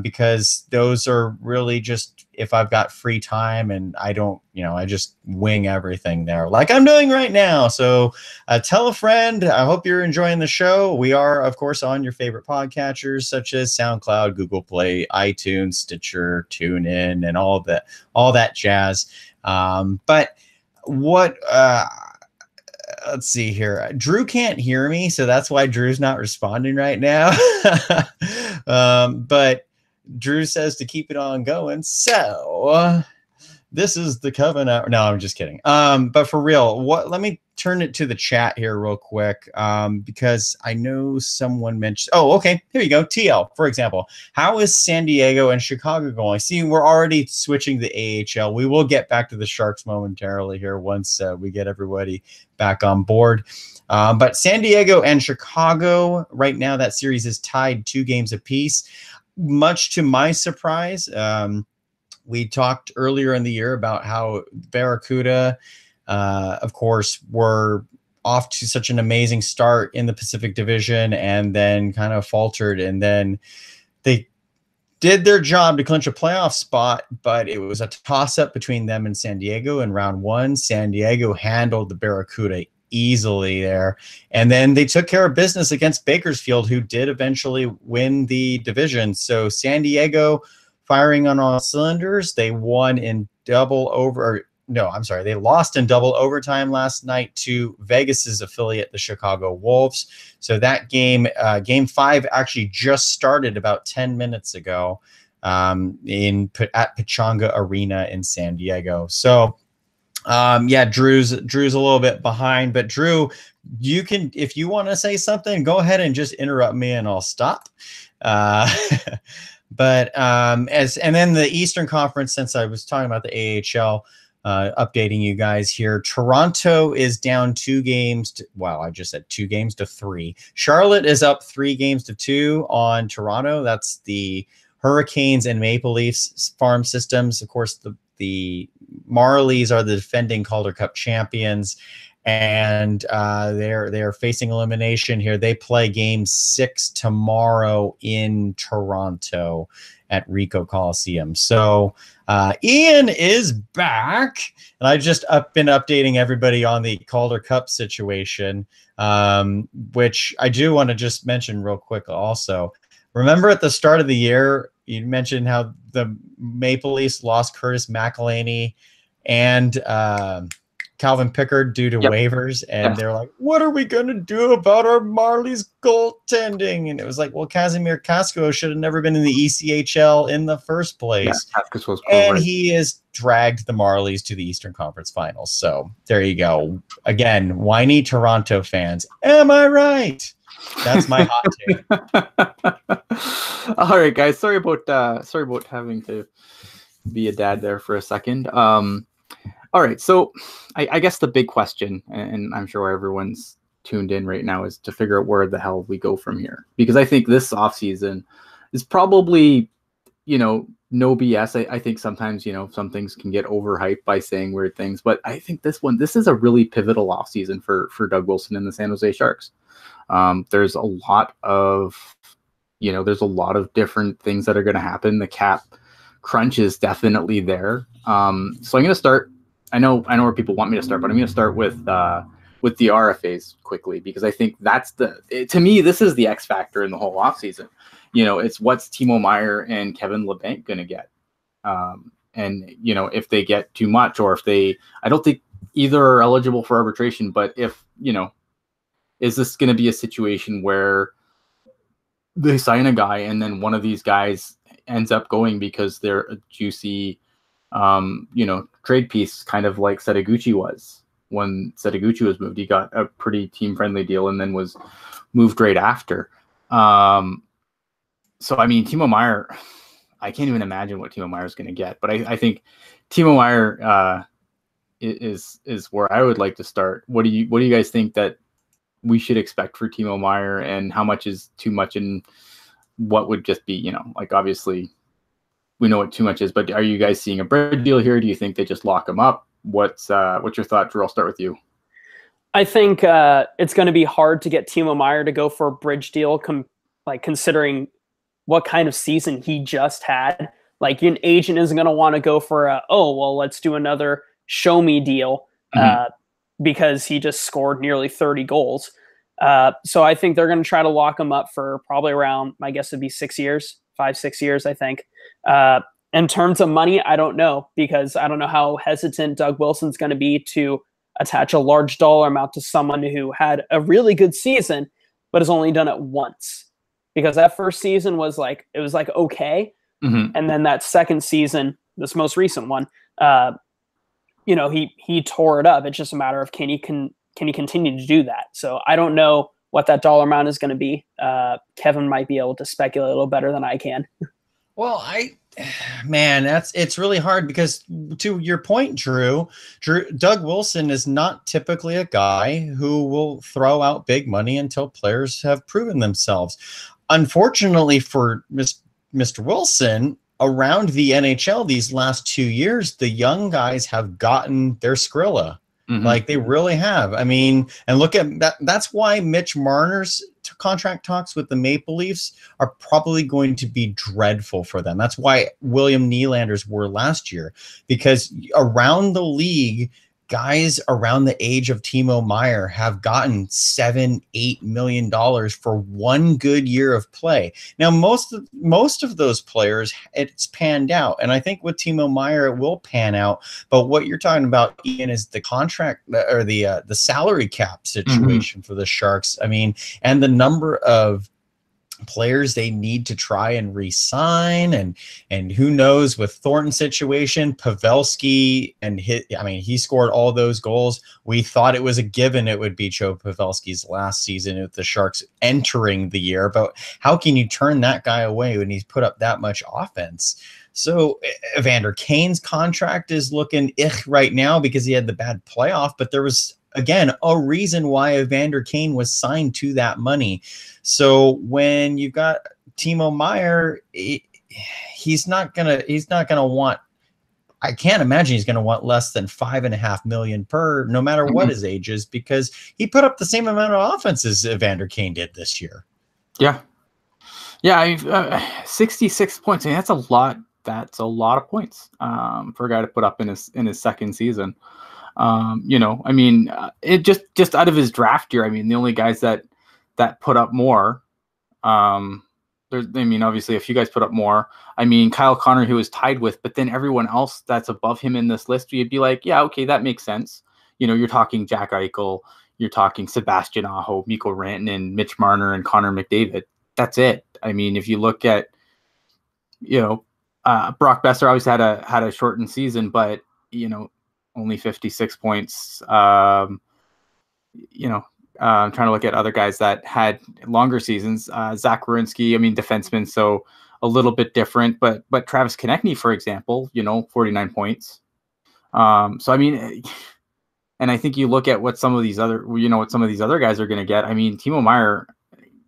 Speaker 3: because those are really just if I've got free time and I don't, I just wing everything there like I'm doing right now. So tell a friend. I hope you're enjoying the show. We are, of course, on your favorite podcatchers such as SoundCloud, Google Play, iTunes, Stitcher, TuneIn, and all that jazz. But what let's see here. Drew can't hear me, so that's why Drew's not responding right now. But Drew says to keep it on going. So this is the covenant. No, I'm just kidding. But for real, let me turn it to the chat here real quick. Because I know someone mentioned, oh, okay, here you go. TL, for example. How is San Diego and Chicago going? See, we're already switching the AHL. We will get back to the Sharks momentarily here once we get everybody back on board. But San Diego and Chicago, right now, that series is tied 2 games apiece. Much to my surprise, we talked earlier in the year about how Barracuda, of course, were off to such an amazing start in the Pacific Division and then kind of faltered. And then they did their job to clinch a playoff spot, but it was a toss-up between them and San Diego in round 1. San Diego handled the Barracuda easily there. And then they took care of business against Bakersfield, who did eventually win the division. So San Diego firing on all cylinders. They won in double over. No, I'm sorry. They lost in double overtime last night to Vegas's affiliate, the Chicago Wolves. So that game, game 5, actually just started about 10 minutes ago at Pechanga Arena in San Diego. So, yeah, Drew's a little bit behind, but Drew, you can, if you want to say something, go ahead and just interrupt me and I'll stop. But and then the Eastern Conference, since I was talking about the AHL, updating you guys here. Toronto is down 2 games. I just said 2 games to 3. Charlotte is up 3 games to 2 on Toronto. That's the Hurricanes and Maple Leafs farm systems. Of course, the Marlies are the defending Calder Cup champions, and they're facing elimination here. They play game 6 tomorrow in Toronto at Ricoh Coliseum. So Ian is back, and I've just been updating everybody on the Calder Cup situation, which I do want to just mention real quick also. Remember at the start of the year, you mentioned how the Maple Leafs lost Curtis McElhinney and Calvin Pickard due to waivers, and they're like, what are we going to do about our Marlies goaltending? And it was like, well, Kazimir Kasko should have never been in the ECHL in the first place. And he has dragged the Marlies to the Eastern Conference Finals. So there you go. Again, whiny Toronto fans. Am I right? That's my hot take.
Speaker 1: All right, guys. Sorry about having to be a dad there for a second. All right, so I guess the big question, and I'm sure everyone's tuned in right now, is to figure out where the hell we go from here. Because I think this offseason is probably, no BS. I think sometimes, some things can get overhyped by saying weird things. But I think this is a really pivotal offseason for Doug Wilson and the San Jose Sharks. There's a lot of, there's a lot of different things that are going to happen. The cap crunch is definitely there. So I'm going to start. I know where people want me to start, but I'm going to start with the RFAs quickly, because I think that's to me, this is the X factor in the whole offseason. It's what's Timo Meier and Kevin Labanc going to get. And, if they get too much, or if I don't think either are eligible for arbitration, but if, is this going to be a situation where they sign a guy and then one of these guys ends up going because they're a juicy, trade piece, kind of like Setaguchi was when Setaguchi was moved. He got a pretty team-friendly deal and then was moved right after. So, I mean, Timo Meier, I can't even imagine what Timo Meier is going to get, but I think Timo Meier is where I would like to start. What do you guys think that we should expect for Timo Meier, and how much is too much, and what would just be, obviously we know what too much is, but are you guys seeing a bridge deal here? Do you think they just lock him up? What's your thought, Drew? I'll start with you.
Speaker 2: I think it's going to be hard to get Timo Meier to go for a bridge deal, considering what kind of season he just had. Like, an agent isn't going to want to go for let's do another show me deal because he just scored nearly 30 goals. So I think they're going to try to lock him up for probably around, my guess would be 6 years, 5-6 years, I think. In terms of money, I don't know, because I don't know how hesitant Doug Wilson's going to be to attach a large dollar amount to someone who had a really good season, but has only done it once. Because that first season was like, it was like, okay.
Speaker 1: Mm-hmm.
Speaker 2: And then that second season, this most recent one, you know, he tore it up. It's just a matter of can he continue to do that? So I don't know what that dollar amount is going to be. Kevin might be able to speculate a little better than I can.
Speaker 3: Well, man, it's really hard because to your point, Drew, Doug Wilson is not typically a guy who will throw out big money until players have proven themselves. Unfortunately for Mr. Wilson, around the NHL these last 2 years, the young guys have gotten their Skrilla.
Speaker 1: Mm-hmm.
Speaker 3: Like they really have. I mean, and look at that. That's why Mitch Marner's contract talks with the Maple Leafs are probably going to be dreadful for them. That's why William Nylander's were last year, because around the league, guys around the age of Timo Meier have gotten $7-8 million for one good year of play. Now, most of those players, it's panned out, and I think with Timo Meier, it will pan out. But what you're talking about, Ian, is the contract or the salary cap situation for the Sharks. I mean, and the number of players they need to try and re-sign, and who knows with Thornton's situation, Pavelski and he scored all those goals. We thought it was a given it would be Joe Pavelski's last season with the Sharks entering the year, but how can you turn that guy away when he's put up that much offense? So Evander Kane's contract is looking right now because he had the bad playoff, but there was, again, a reason why Evander Kane was signed to that money. So when you've got Timo Meier, he's not gonna want. I can't imagine he's gonna want less than $5.5 million per, no matter what his age is, because he put up the same amount of offense as Evander Kane did this year.
Speaker 1: Yeah, 66 points. I mean, that's a lot. That's a lot of points for a guy to put up in his second season. You know, I mean, it just out of his draft year. I mean, the only guys that put up more, obviously a few guys put up more. I mean, Kyle Connor, who was tied with, but then everyone else that's above him in this list, you'd be like, yeah, okay, that makes sense. You know, you're talking Jack Eichel, you're talking Sebastian Aho, Mikko Rantanen, Mitch Marner, and Connor McDavid. That's it. I mean, if you look at, you know, Brock Besser obviously had a shortened season, but you know, only 56 points. I'm trying to look at other guys that had longer seasons. Zach Werenski, I mean, defenseman, so a little bit different. But Travis Konechny, for example, you know, 49 points. So I mean, and I think you look at what some of these other guys are going to get. I mean, Timo Meier,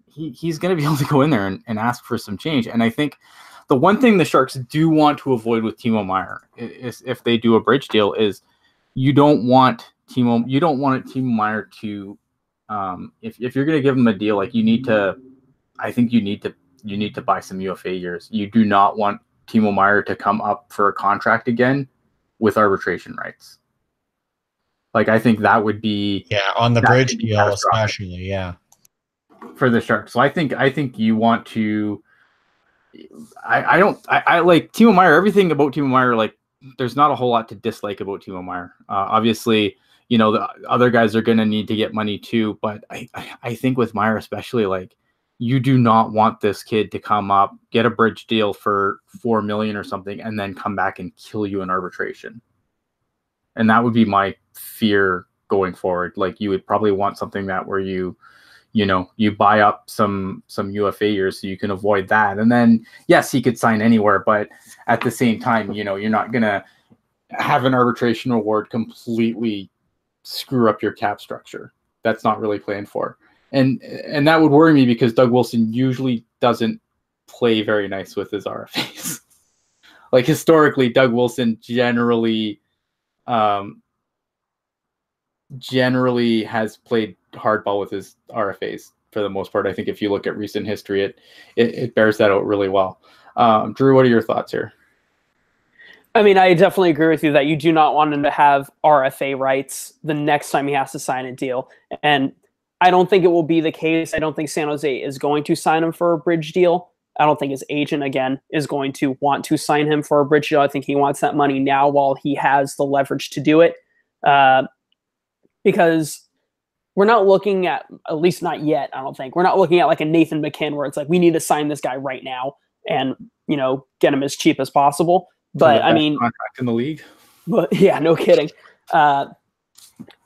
Speaker 1: he's going to be able to go in there and ask for some change. And I think the one thing the Sharks do want to avoid with Timo Meier is if they do a bridge deal is you don't want Timo Meier to if you're going to give him a deal, like you need to buy some UFA years. You do not want Timo Meier to come up for a contract again with arbitration rights. Like, I think that would be
Speaker 3: on the bridge deal, especially
Speaker 1: for the Sharks. So I think you want to. I like Timo Meier. Everything about Timo Meier, like, there's not a whole lot to dislike about Timo Meier. Obviously, you know, the other guys are going to need to get money too. But I think with Meier especially, like, you do not want this kid to come up, get a bridge deal for $4 million or something, and then come back and kill you in arbitration. And that would be my fear going forward. Like, you would probably want something that where you buy up some UFA years so you can avoid that. And then, yes, he could sign anywhere, but at the same time, you know, you're not going to have an arbitration award completely screw up your cap structure. That's not really planned for. And that would worry me because Doug Wilson usually doesn't play very nice with his RFAs. Like, historically, Doug Wilson generally has played hardball with his RFAs for the most part. I think if you look at recent history, it bears that out really well. Drew, what are your thoughts here?
Speaker 2: I mean, I definitely agree with you that you do not want him to have RFA rights the next time he has to sign a deal. And I don't think it will be the case. I don't think San Jose is going to sign him for a bridge deal. I don't think his agent, again, is going to want to sign him for a bridge deal. I think he wants that money now while he has the leverage to do it. because we're not looking at least not yet, I don't think. We're not looking at like a Nathan McKinn where it's like, we need to sign this guy right now and, get him as cheap as possible. But I mean,
Speaker 1: contract in the league.
Speaker 2: But yeah, no kidding. But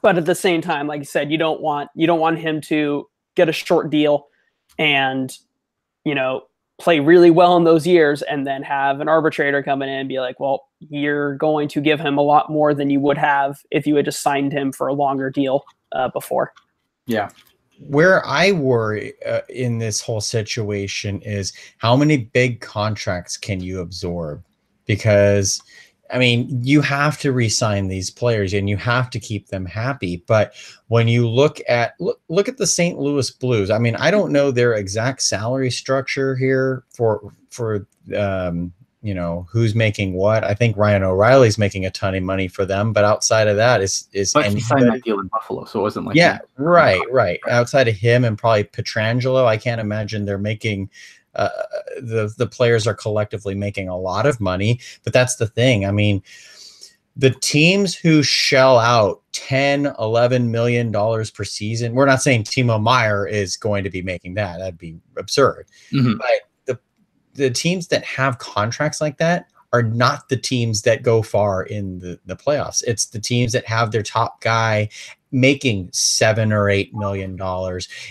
Speaker 2: at the same time, like I said, you don't want him to get a short deal and, play really well in those years and then have an arbitrator come in and be like, well, you're going to give him a lot more than you would have if you had just signed him for a longer deal before.
Speaker 1: Yeah.
Speaker 3: Where I worry in this whole situation is how many big contracts can you absorb? Because, I mean, you have to re-sign these players and you have to keep them happy. But when you look at the St. Louis Blues, I mean, I don't know their exact salary structure here for who's making what. I think Ryan O'Reilly's making a ton of money for them, but outside of that
Speaker 1: but he signed that deal in Buffalo, so it wasn't like
Speaker 3: right. Outside of him and probably Pietrangelo, I can't imagine they're making. The players are collectively making a lot of money, but that's the thing. I mean, the teams who shell out $10-11 million per season, we're not saying Timo Meier is going to be making that. That'd be absurd.
Speaker 1: Mm-hmm.
Speaker 3: But the teams that have contracts like that are not the teams that go far in the playoffs. It's the teams that have their top guy making $7 or $8 million.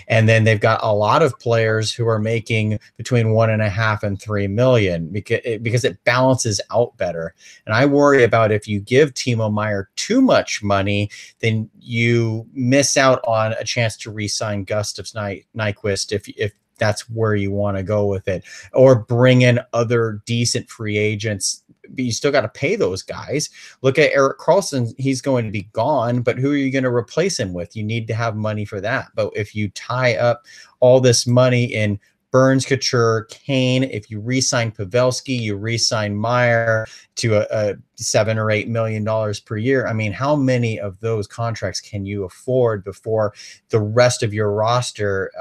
Speaker 3: And then they've got a lot of players who are making between $1.5 and $3 million because it balances out better. And I worry about if you give Timo Meier too much money, then you miss out on a chance to re-sign Gustav Nyquist if that's where you want to go with it, or bring in other decent free agents. But you still got to pay those guys. Look at Erik Karlsson. He's going to be gone, but who are you going to replace him with? You need to have money for that. But if you tie up all this money in Burns, Couture, Kane, if you re-sign Pavelski, you re-sign Meier to a $7 or $8 million per year. I mean, how many of those contracts can you afford before the rest of your roster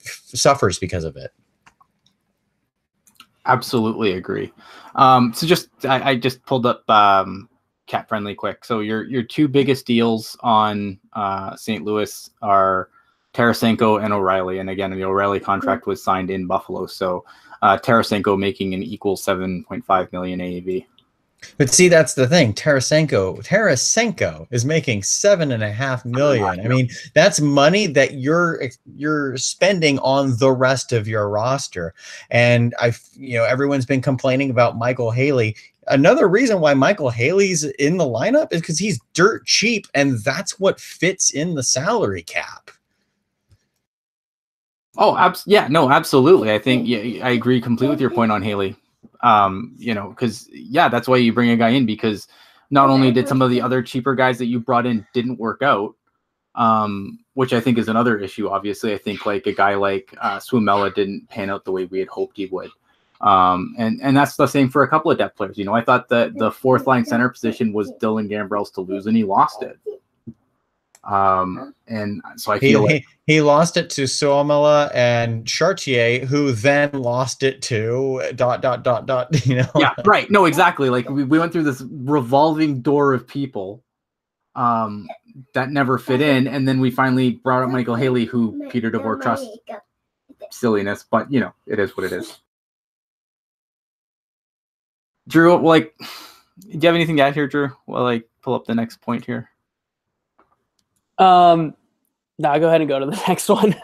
Speaker 3: suffers because of it?
Speaker 1: Absolutely agree. So I just pulled up Cap Friendly quick. So your two biggest deals on St. Louis are Tarasenko and O'Reilly. And again, the O'Reilly contract was signed in Buffalo. So Tarasenko making an equal $7.5 million AAV.
Speaker 3: But see, that's the thing. Tarasenko is making $7.5 million. I mean, that's money that you're spending on the rest of your roster. And everyone's been complaining about Michael Haley. Another reason why Michael Haley's in the lineup is because he's dirt cheap, and that's what fits in the salary cap.
Speaker 1: Oh, absolutely. I think I agree completely with your point on Haley. Because that's why you bring a guy in, because not only did some of the other cheaper guys that you brought in didn't work out, which I think is another issue. Obviously, I think like a guy like Suomela didn't pan out the way we had hoped he would. And that's the same for a couple of depth players. I thought that the fourth line center position was Dylan Gambrell's to lose, and he lost it. And so I feel
Speaker 3: he lost it to Suomela and Chartier, who then lost it to ...
Speaker 1: Yeah, right. No, exactly. Like we went through this revolving door of people that never fit in, and then we finally brought up Michael Haley, who Peter DeBoer trusts. Silliness, but it is what it is. Drew, do you have anything to add here, Drew? Well, pull up the next point here.
Speaker 2: No, go ahead and go to the next one.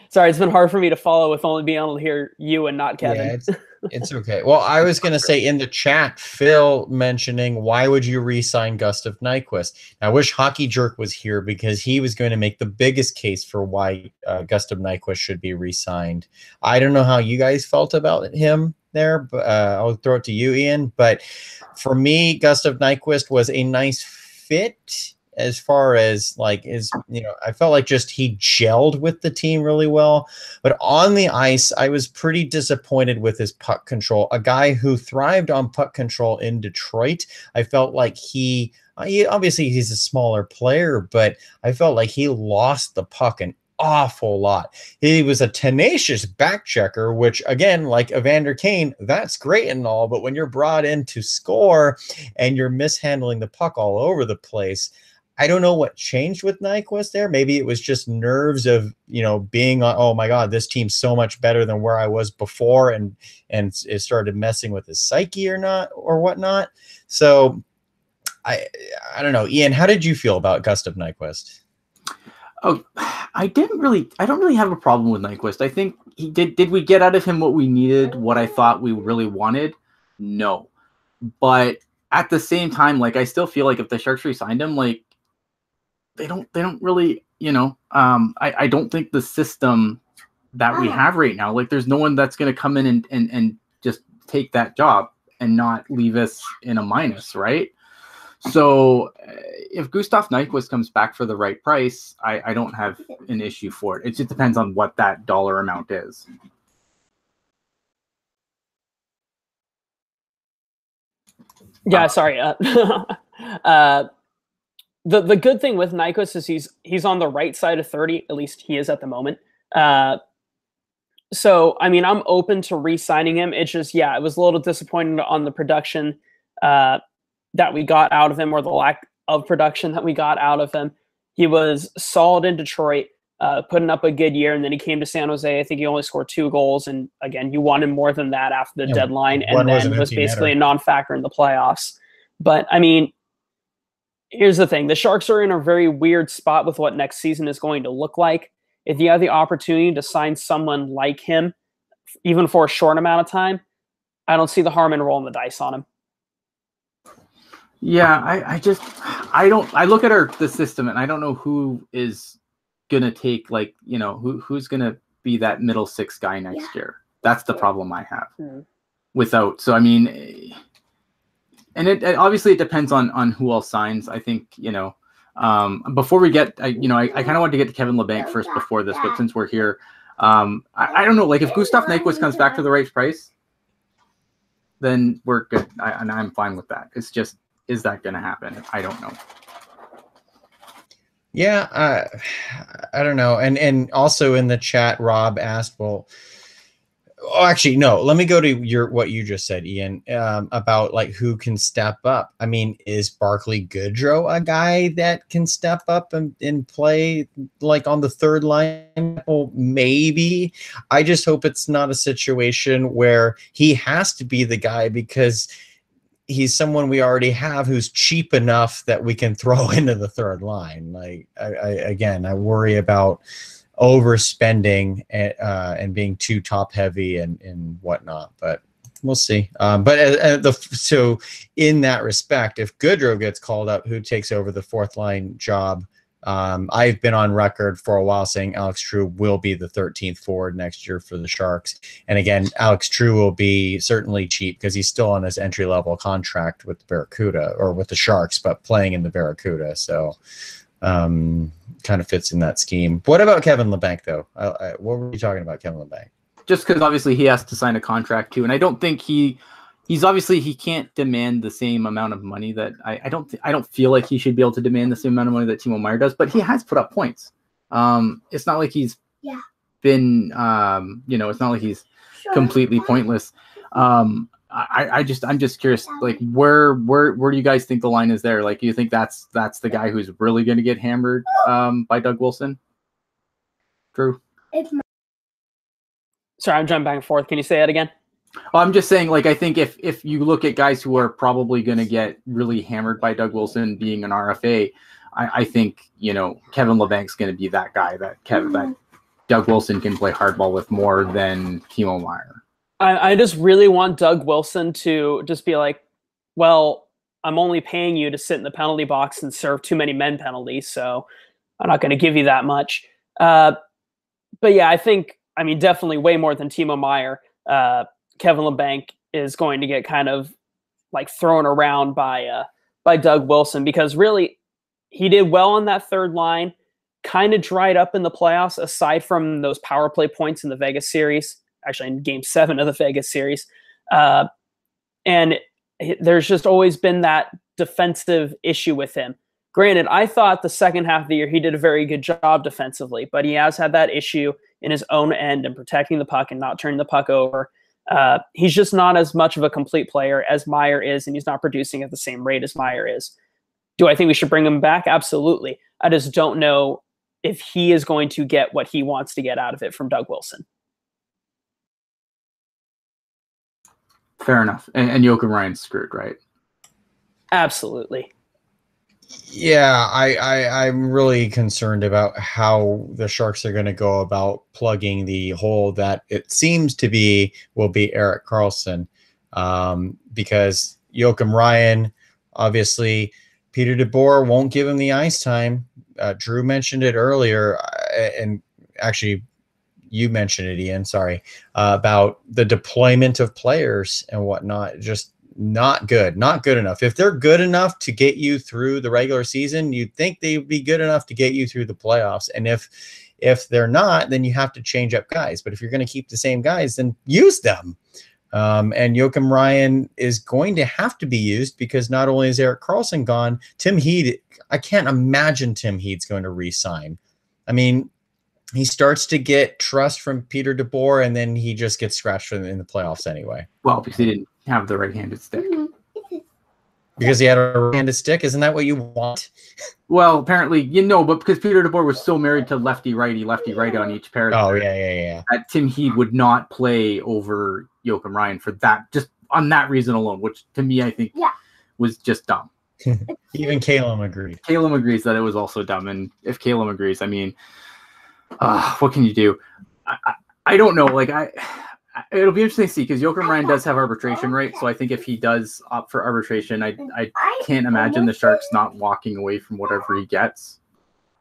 Speaker 2: Sorry, it's been hard for me to follow with only being able to hear you and not Kevin.
Speaker 3: Yeah, it's okay. Well, I was going to say in the chat, Phil mentioning, why would you re-sign Gustav Nyquist? I wish Hockey Jerk was here because he was going to make the biggest case for why Gustav Nyquist should be re-signed. I don't know how you guys felt about him there, but I'll throw it to you, Ian. But for me, Gustav Nyquist was a nice fit. As far as I felt like just he gelled with the team really well. But on the ice, I was pretty disappointed with his puck control. A guy who thrived on puck control in Detroit, I felt like he obviously he's a smaller player, but I felt like he lost the puck an awful lot. He was a tenacious back checker, which again, like Evander Kane, that's great and all, but when you're brought in to score and you're mishandling the puck all over the place, I don't know what changed with Nyquist there. Maybe it was just nerves of, being on, oh my God, this team's so much better than where I was before, and it started messing with his psyche or not or whatnot. So I don't know. Ian, how did you feel about Gustav Nyquist?
Speaker 1: Oh, I don't really have a problem with Nyquist. I think did we get out of him what we needed, what I thought we really wanted? No. But at the same time, like, I still feel like if the Sharks re-signed him, like, they don't really, I don't think the system that we have right now, like, there's no one that's going to come in and just take that job and not leave us in a minus, right? So if Gustav Nyquist comes back for the right price, I don't have an issue for it. It just depends on what that dollar amount is.
Speaker 2: Yeah, sorry. The good thing with Nyquist is he's on the right side of 30. At least he is at the moment. So, I mean, I'm open to re-signing him. It's just, it was a little disappointing on the production that we got out of him, or the lack of production that we got out of him. He was solid in Detroit, putting up a good year, and then he came to San Jose. I think he only scored 2 goals, and again, you wanted more than that after the deadline, and then was basically a non-factor in the playoffs. But, I mean, here's the thing. The Sharks are in a very weird spot with what next season is going to look like. If you have the opportunity to sign someone like him, even for a short amount of time, I don't see the harm in rolling the dice on him.
Speaker 1: Yeah, I look at the system, and I don't know who is gonna take, like, who's gonna be that middle 6 guy next year. That's the problem I have. So I mean, and it obviously it depends on who else signs. I think, before we get, I kind of wanted to get to Kevin Labanc first before this, but since we're here, I don't know, like, if Gustav Nyquist comes back for the right price, then we're good. And I'm fine with that. It's just, is that going to happen? I don't know.
Speaker 3: Yeah, I don't know. And also in the chat, Rob asked, well, actually, no, let me go to what you just said, Ian, about, like, who can step up. I mean, is Barclay Goodrow a guy that can step up and play, like, on the third line? Well, maybe. I just hope it's not a situation where he has to be the guy because he's someone we already have who's cheap enough that we can throw into the third line. Like, I worry about overspending and being too top heavy and whatnot, but we'll see. So in that respect, if Goodrow gets called up, who takes over the fourth line job? I've been on record for a while saying Alex True will be the 13th forward next year for the Sharks. And again, Alex True will be certainly cheap because he's still on his entry-level contract with the Barracuda, or with the Sharks, but playing in the Barracuda. So kind of fits in that scheme. What about Kevin Labanc, though? What were you talking about, Kevin Labanc?
Speaker 1: Just because obviously he has to sign a contract too, and I don't think he can't demand the same amount of money that I don't feel like he should be able to demand the same amount of money that Timo Meier does, but he has put up points. It's not like he's been it's not like he's completely pointless. I'm just curious, like, where do you guys think the line is there? Like, do you think that's the guy who's really going to get hammered by Doug Wilson? Drew?
Speaker 2: Sorry, I'm jumping back and forth. Can you say that again?
Speaker 1: Well, I'm just saying, like, I think if you look at guys who are probably going to get really hammered by Doug Wilson being an RFA, I think, Kevin Labanc's going to be that guy that Doug Wilson can play hardball with more than Timo Meier.
Speaker 2: I just really want Doug Wilson to just be like, well, I'm only paying you to sit in the penalty box and serve too many men penalties, so I'm not going to give you that much. But yeah, I think, definitely way more than Timo Meier. Kevin Labanc is going to get kind of, like, thrown around by Doug Wilson, because really he did well on that third line, kind of dried up in the playoffs aside from those power play points in the Vegas series, actually in Game 7 of the Vegas series. And there's just always been that defensive issue with him. Granted, I thought the second half of the year he did a very good job defensively, but he has had that issue in his own end and protecting the puck and not turning the puck over. He's just not as much of a complete player as Meier is, and he's not producing at the same rate as Meier is. Do I think we should bring him back? Absolutely. I just don't know if he is going to get what he wants to get out of it from Doug Wilson.
Speaker 1: Fair enough. And Joakim Ryan's screwed, right?
Speaker 2: Absolutely.
Speaker 3: Yeah, I'm really concerned about how the Sharks are going to go about plugging the hole that it seems to be will be Erik Karlsson, because Joakim Ryan, obviously, Peter DeBoer won't give him the ice time. Drew mentioned it earlier, and actually, you mentioned it, Ian. Sorry, about the deployment of players and whatnot. Just not good enough. If they're good enough to get you through the regular season, you'd think they'd be good enough to get you through the playoffs. And if they're not, then you have to change up guys. But if you're going to keep the same guys, then use them. And Joakim Ryan is going to have to be used because not only is Erik Karlsson gone, Tim Heed, I can't imagine Tim Heed's going to re-sign. I mean, he starts to get trust from Peter DeBoer, and then he just gets scratched in the playoffs anyway.
Speaker 1: Well, because he didn't have the right-handed stick.
Speaker 3: Because he had a right-handed stick? Isn't that what you want?
Speaker 1: Well, apparently, but because Peter DeBoer was so married to lefty-righty on each pair.
Speaker 3: Oh, yeah.
Speaker 1: That Tim Heed would not play over Joakim Ryan for that, just on that reason alone, which to me, I think was just dumb.
Speaker 3: Even Calum agreed.
Speaker 1: Calum agrees that it was also dumb. And if Calum agrees, I mean, what can you do? I don't know. Like, it'll be interesting to see because Joakim Ryan does have arbitration, right? So I think if he does opt for arbitration, I can't imagine the Sharks not walking away from whatever he gets.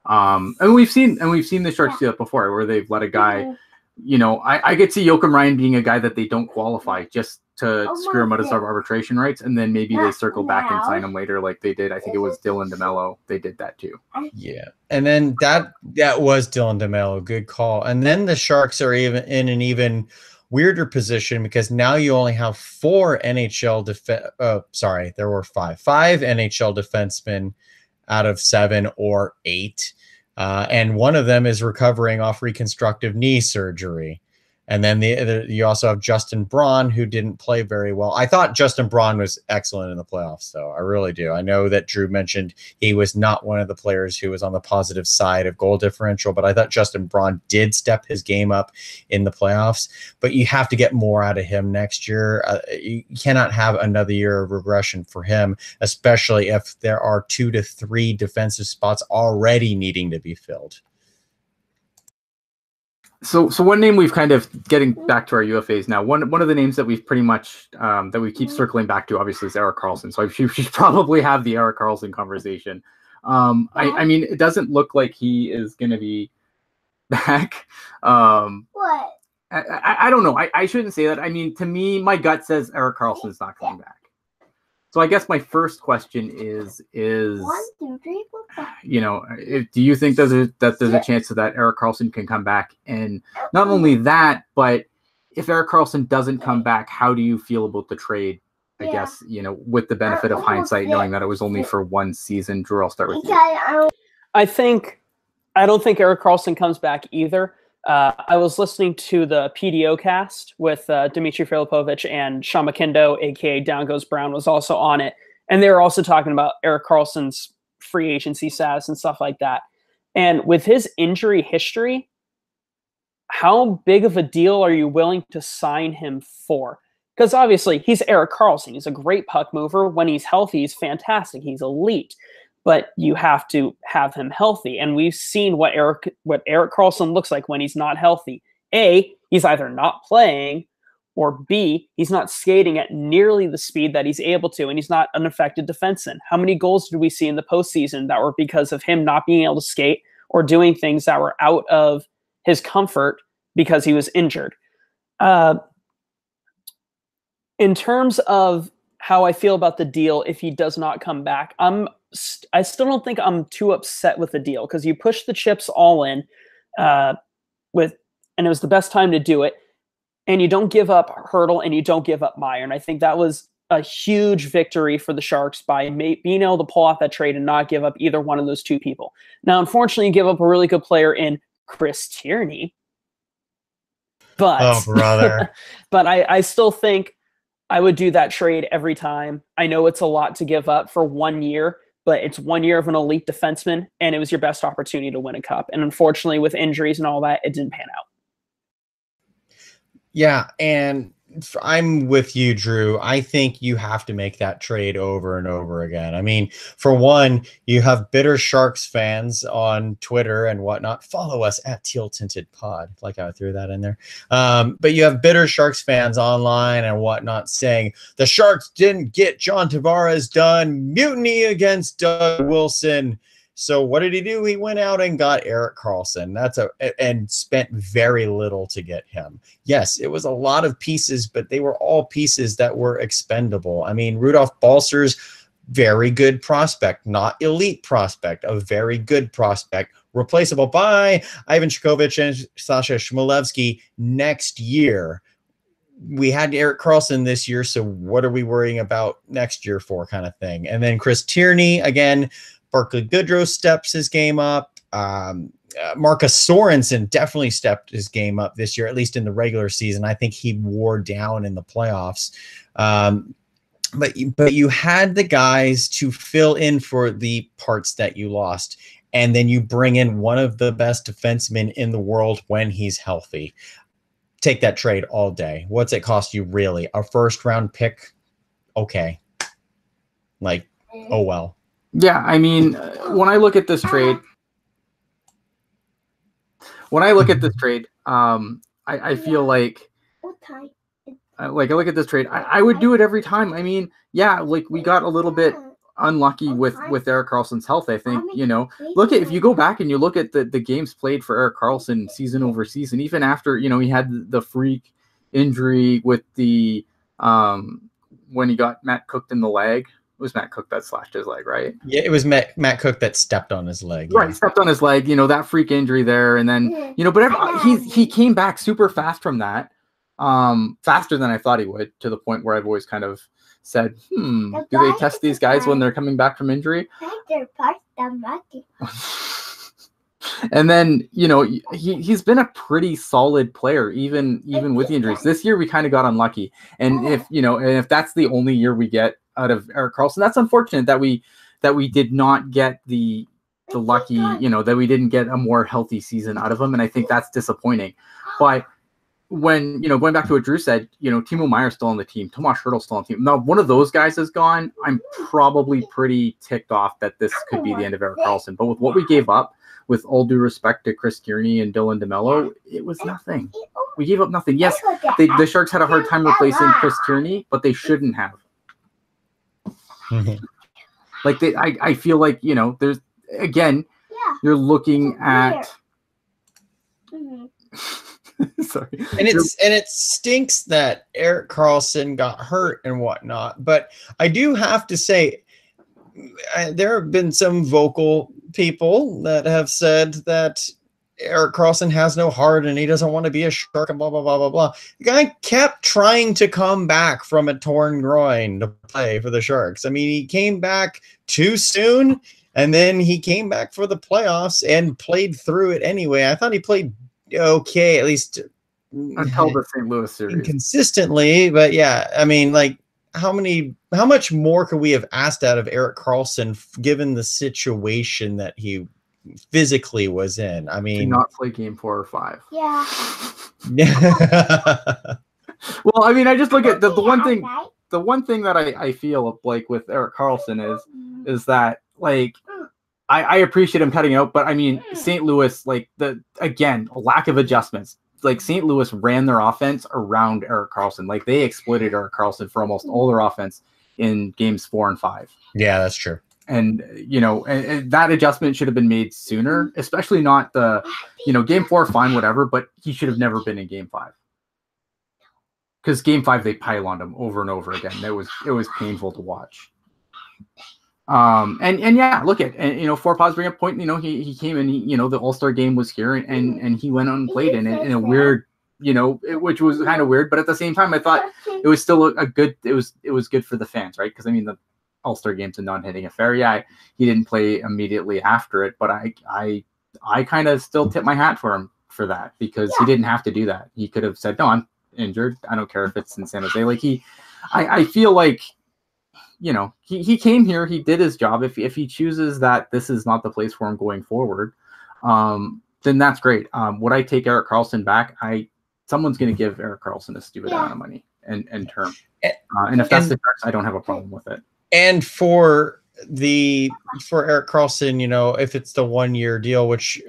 Speaker 1: And we've seen the Sharks do that before, where they've let a guy. I could see Joakim Ryan being a guy that they don't qualify just to screw him out of some arbitration rights, and then maybe they circle back and sign him later, like they did. I think it was Dylan DeMello. They did that too.
Speaker 3: Yeah, and then that was Dylan DeMello. Good call. And then the Sharks are even in an even weirder position because now you only have 4 NHL there were 5 NHL defensemen out of 7 or 8. And one of them is recovering off reconstructive knee surgery. And then you also have Justin Braun, who didn't play very well. I thought Justin Braun was excellent in the playoffs, though. I really do. I know that Drew mentioned he was not one of the players who was on the positive side of goal differential, but I thought Justin Braun did step his game up in the playoffs. But you have to get more out of him next year. You cannot have another year of regression for him, especially if there are 2 to 3 defensive spots already needing to be filled.
Speaker 1: So one name we've kind of getting back to our UFAs now. One of the names that we've pretty much that we keep circling back to obviously is Erik Karlsson. So we should probably have the Erik Karlsson conversation. I mean, it doesn't look like he is going to be back. What? I don't know. I shouldn't say that. I mean, to me, my gut says Erik Karlsson is not coming back. So I guess my first question is 1, 2, 3, 4, 5. Do you think there's a chance that Erik Karlsson can come back? And not only that, but if Erik Karlsson doesn't come back, how do you feel about the trade? I guess, with the benefit of hindsight, knowing that it was only for 1 season. Drew, I'll start with you.
Speaker 2: I don't think Erik Karlsson comes back either. I was listening to the PDO cast with Dmitry Filipovich, and Sean McKindo, a.k.a. Down Goes Brown, was also on it. And they were also talking about Erik Karlsson's free agency status and stuff like that. And with his injury history, how big of a deal are you willing to sign him for? Because obviously he's Erik Karlsson. He's a great puck mover. When he's healthy, he's fantastic. He's elite. But you have to have him healthy. And we've seen what Erik Karlsson looks like when he's not healthy. A, he's either not playing, or B, he's not skating at nearly the speed that he's able to, and he's not an effective defenseman. How many goals did we see in the postseason that were because of him not being able to skate or doing things that were out of his comfort because he was injured? In terms of how I feel about the deal, if he does not come back, I still don't think I'm too upset with the deal because you push the chips all in and it was the best time to do it. And you don't give up Hurdle and you don't give up Meyer. And I think that was a huge victory for the Sharks by being able to pull off that trade and not give up either one of those 2 people. Now, unfortunately, you give up a really good player in Chris Tierney. But,
Speaker 3: oh, brother.
Speaker 2: But I still think I would do that trade every time. I know it's a lot to give up for 1 year, but it's 1 year of an elite defenseman, and it was your best opportunity to win a cup. And unfortunately, with injuries and all that, it didn't pan out.
Speaker 3: Yeah, and I'm with you, Drew. I think you have to make that trade over and over again. I mean, for one, you have bitter Sharks fans on Twitter and whatnot. Follow us at Teal Tinted Pod, like I threw that in there. But you have bitter Sharks fans online and whatnot saying the Sharks didn't get John Tavares done. Mutiny against Doug Wilson. So what did he do? He went out and got Erik Karlsson. And spent very little to get him. Yes, it was a lot of pieces, but they were all pieces that were expendable. I mean, Rudolph Balcer's very good prospect, not elite prospect, a very good prospect, replaceable by Ivan Chikovic and Sasha Chmelevski next year. We had Erik Karlsson this year, so what are we worrying about next year for, kind of thing? And then Chris Tierney, again, Barclay Goodrow steps his game up. Marcus Sorensen definitely stepped his game up this year, at least in the regular season. I think he wore down in the playoffs. But you had the guys to fill in for the parts that you lost. And then you bring in one of the best defensemen in the world when he's healthy. Take that trade all day. What's it cost you, really? A first-round pick? Okay. Like, oh, well.
Speaker 1: Yeah, I mean, when I look at this trade, I feel like, I look at this trade, I would do it every time. I mean, yeah, like we got a little bit unlucky with Erik Karlsson's health. I think, if you go back and you look at the games played for Erik Karlsson season over season, even after, he had the freak injury with the, when he got Matt cooked in the leg. It was Matt Cook that slashed his leg, right?
Speaker 3: Yeah, it was Matt Cook that stepped on his leg.
Speaker 1: Right, stepped on his leg, that freak injury there. And then, but he came back super fast from that, faster than I thought he would, to the point where I've always kind of said, do they test these guys when they're coming back from injury? And then, he's been a pretty solid player, even with the injuries. This year, we kind of got unlucky. And if that's the only year we get out of Erik Karlsson, that's unfortunate that we did not get the lucky, that we didn't get a more healthy season out of him. And I think that's disappointing. But when, going back to what Drew said, Timo Meier's still on the team, Tomas Hertl's still on the team. Now, one of those guys is gone. I'm probably pretty ticked off that this could be the end of Erik Karlsson. But with what we gave up, with all due respect to Chris Tierney and Dylan DeMello, it was nothing. We gave up nothing. Yes, the Sharks had a hard time replacing Chris Tierney, but they shouldn't have. Like I feel like there's you're looking at sorry,
Speaker 3: and it stinks that Erik Karlsson got hurt and whatnot, but I do have to say there have been some vocal people that have said that Erik Karlsson has no heart and he doesn't want to be a Shark and blah, blah, blah, blah, blah. The guy kept trying to come back from a torn groin to play for the Sharks. I mean, he came back too soon, and then he came back for the playoffs and played through it anyway. I thought he played okay, at least
Speaker 1: until the St. Louis series.
Speaker 3: Inconsistently, but yeah, I mean, like, how much more could we have asked out of Erik Karlsson given the situation that he physically was in? I mean,
Speaker 1: not play game 4 or 5.
Speaker 4: Yeah.
Speaker 1: Well, I mean, I just look at the one thing that I feel like with Erik Karlsson is that, like, I appreciate him cutting out, but I mean, St. Louis, like, a lack of adjustments. Like, St. Louis ran their offense around Erik Karlsson. Like, they exploited Erik Karlsson for almost all their offense in games 4 and 5.
Speaker 3: Yeah, that's true.
Speaker 1: And, and that adjustment should have been made sooner, especially not the, game 4, fine, whatever, but he should have never been in game 5. Because game 5, they pile on him over and over again. It was painful to watch. And yeah, look at, and, Four Paws bring up point, he came in, the All-Star game was here and he went on and played in a weird, which was kind of weird, but at the same time, I thought it was still it was good for the fans, right? Because I mean, the All-Star game's a non-hitting affair. Yeah, he didn't play immediately after it, but I kind of still tip my hat for him for that, because he didn't have to do that. He could have said, no, I'm injured. I don't care if it's in San Jose. Like I feel like, he came here, he did his job. If he chooses that this is not the place for him going forward, then that's great. Would I take Erik Karlsson back? Someone's going to give Erik Karlsson a stupid amount of money and term. And if that's the Sharks, I don't have a problem with it.
Speaker 3: And for Erik Karlsson, if it's the 1 year deal, which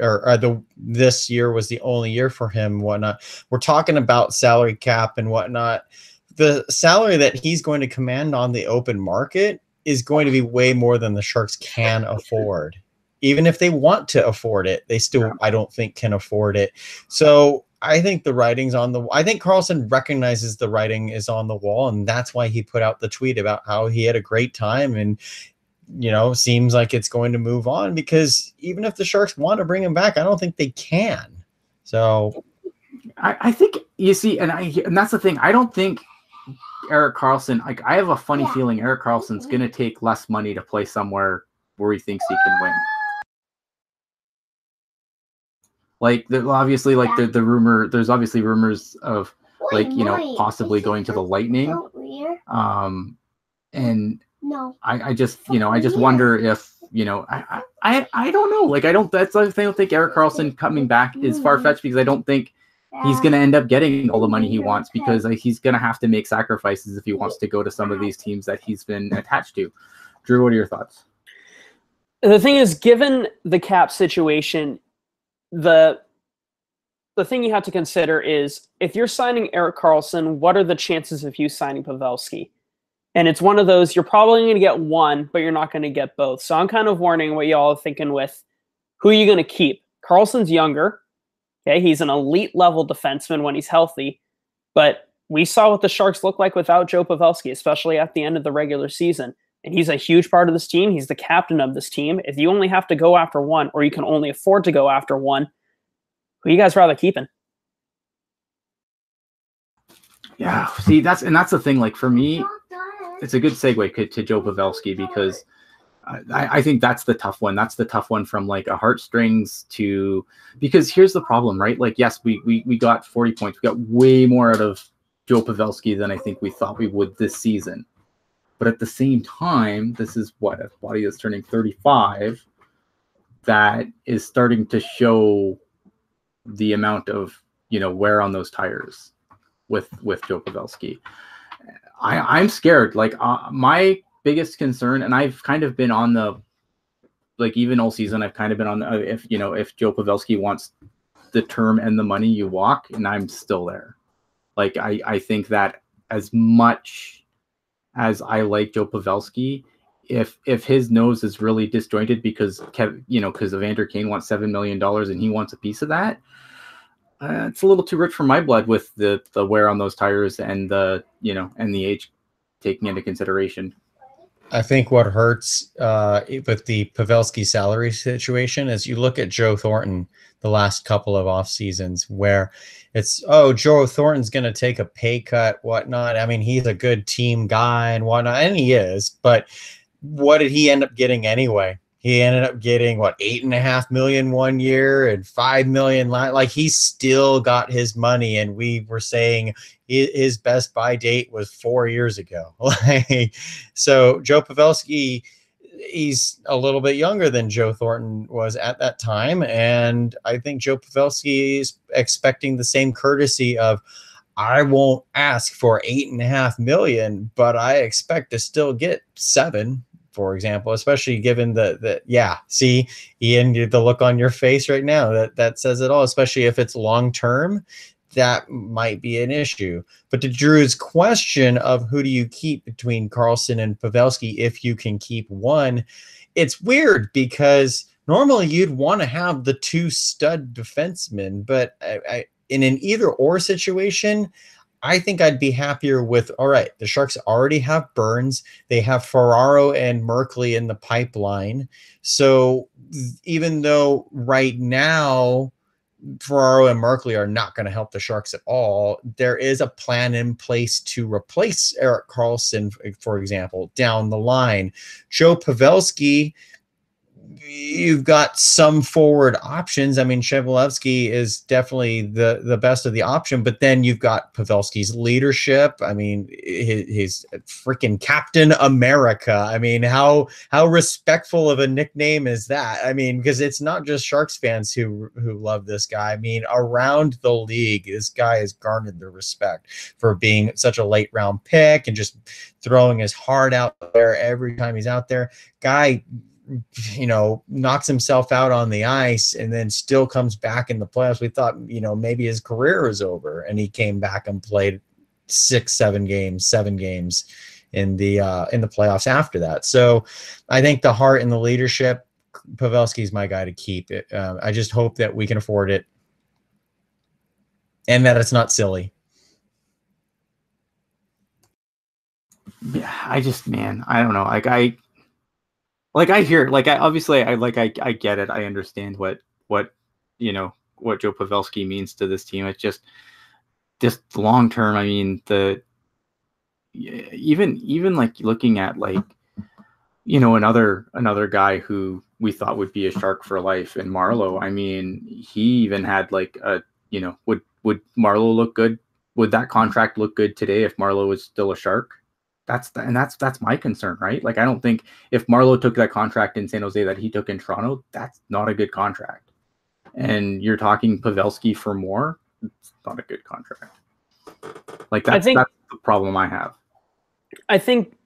Speaker 3: this year was the only year for him, whatnot, we're talking about salary cap and whatnot. The salary that he's going to command on the open market is going to be way more than the Sharks can afford. Even if they want to afford it, they still, I don't think, can afford it. So I think the writing's on the. I think Karlsson recognizes the writing is on the wall, and that's why he put out the tweet about how he had a great time and seems like it's going to move on, because even if the Sharks want to bring him back, I don't think they can. So
Speaker 1: I think you see, and that's the thing. I don't think Erik Karlsson. I have a funny feeling Erik Karlsson's going to take less money to play somewhere where he thinks he can win. Obviously, the rumor. There's obviously rumors of possibly going to the Lightning. And I just wonder if I don't know. I don't. That's the thing. I don't think Erik Karlsson coming back is far fetched, because I don't think he's going to end up getting all the money he wants, because he's going to have to make sacrifices if he wants to go to some of these teams that he's been attached to. Drew, what are your thoughts?
Speaker 2: The thing is, given the cap situation, the thing you have to consider is, if you're signing Erik Karlsson, what are the chances of you signing Pavelski? And it's one of those, you're probably going to get one, but you're not going to get both. So I'm kind of warning what y'all are thinking with, who are you going to keep? Karlsson's younger. Okay, he's an elite level defenseman when he's healthy, but we saw what the Sharks look like without Joe Pavelski, especially at the end of the regular season. And he's a huge part of this team. He's the captain of this team. If you only have to go after one, or you can only afford to go after one, who you guys rather keeping?
Speaker 1: Yeah, see, that's the thing. For me, it's a good segue to Joe Pavelski, because I think that's the tough one. That's the tough one from a heartstrings to, because here's the problem, right? Yes, we got 40 points. We got way more out of Joe Pavelski than I think we thought we would this season. But at the same time, this is a body that's turning 35 that is starting to show the amount of wear on those tires with Joe Pavelski. I'm scared. My biggest concern, and I've kind of been on the even all season, I've kind of been on the, if Joe Pavelski wants the term and the money, you walk, and I'm still there. I think that as much as I like Joe Pavelski, if his nose is really disjointed because Evander Kane wants $7 million and he wants a piece of that, it's a little too rich for my blood with the wear on those tires and the age taking into consideration.
Speaker 3: I think what hurts with the Pavelski salary situation is you look at Joe Thornton the last couple of off seasons, where it's, Joe Thornton's going to take a pay cut, whatnot. I mean, he's a good team guy and whatnot, and he is, but what did he end up getting anyway? He ended up getting $8.5 million 1 year and $5 million. He still got his money, and we were saying his best buy date was 4 years ago. So Joe Pavelski, he's a little bit younger than Joe Thornton was at that time, and I think Joe Pavelski is expecting the same courtesy of, I won't ask for $8.5 million, but I expect to still get $7 million. For example, especially given see, Ian, the look on your face right now, that says it all, especially if it's long-term, that might be an issue. But to Drew's question of who do you keep between Karlsson and Pavelski, if you can keep one, it's weird, because normally you'd want to have the two stud defensemen, but in an either or situation, I think I'd be happier with, all right, the Sharks already have Burns. They have Ferraro and Merkley in the pipeline. So even though right now Ferraro and Merkley are not going to help the Sharks at all, there is a plan in place to replace Erik Karlsson, for example, down the line. Joe Pavelski, you've got some forward options. I mean, Shevlevsky is definitely the best of the option, but then you've got Pavelski's leadership. I mean, he's freaking Captain America. I mean, how respectful of a nickname is that? I mean, because it's not just Sharks fans who love this guy. I mean, around the league, this guy has garnered the respect for being such a late round pick and just throwing his heart out there every time he's out there. Guy, you know, knocks himself out on the ice and then still comes back in the playoffs. We thought, you know, maybe his career is over, and he came back and played 7 games in the playoffs after that. So I think the heart and the leadership, Pavelski's my guy to keep it. I just hope that we can afford it and that it's not silly.
Speaker 1: Yeah, I don't know. I hear, I get it. I understand what Joe Pavelski means to this team. It's just long term. I mean, even like looking at another guy who we thought would be a Shark for life in Marleau. I mean, he even had would Marleau look good? Would that contract look good today if Marleau was still a Shark? That's my concern, right? Like, I don't think if Marleau took that contract in San Jose that he took in Toronto, that's not a good contract. And you're talking Pavelski for more, it's not a good contract. Like, that's the problem I have.
Speaker 2: I think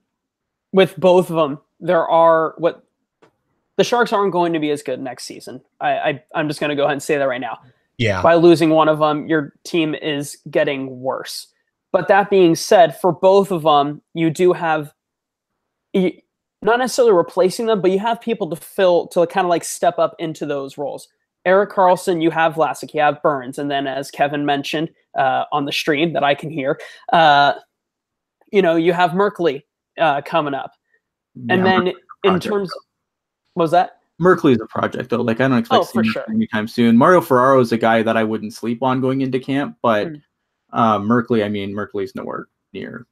Speaker 2: with both of them, the Sharks aren't going to be as good next season. I'm just going to go ahead and say that right now.
Speaker 3: Yeah.
Speaker 2: By losing one of them, your team is getting worse. But that being said, for both of them, you do have, not necessarily replacing them, but you have people to kind of like step up into those roles. Erik Karlsson, you have Vlasic, you have Burns, and then as Kevin mentioned on the stream that I can hear, you have Merkley coming up. Yeah, and then in terms, what was that?
Speaker 1: Merkley's a project, though. Like, I don't expect to see him anytime soon. Mario Ferraro is a guy that I wouldn't sleep on going into camp, but Merkley's nowhere near.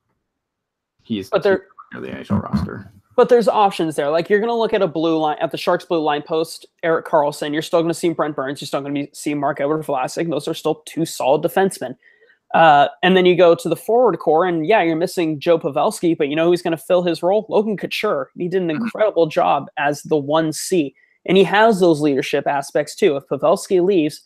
Speaker 1: He's near the NHL roster.
Speaker 2: But there's options there. Like, you're going to look at the Sharks blue line post, Erik Karlsson. You're still going to see Brent Burns. You're still going to see Marc-Edouard Vlasic. Those are still 2 solid defensemen. And then you go to the forward core, and yeah, you're missing Joe Pavelski, but you know who's going to fill his role? Logan Couture. He did an incredible job as the 1C, and he has those leadership aspects too. If Pavelski leaves,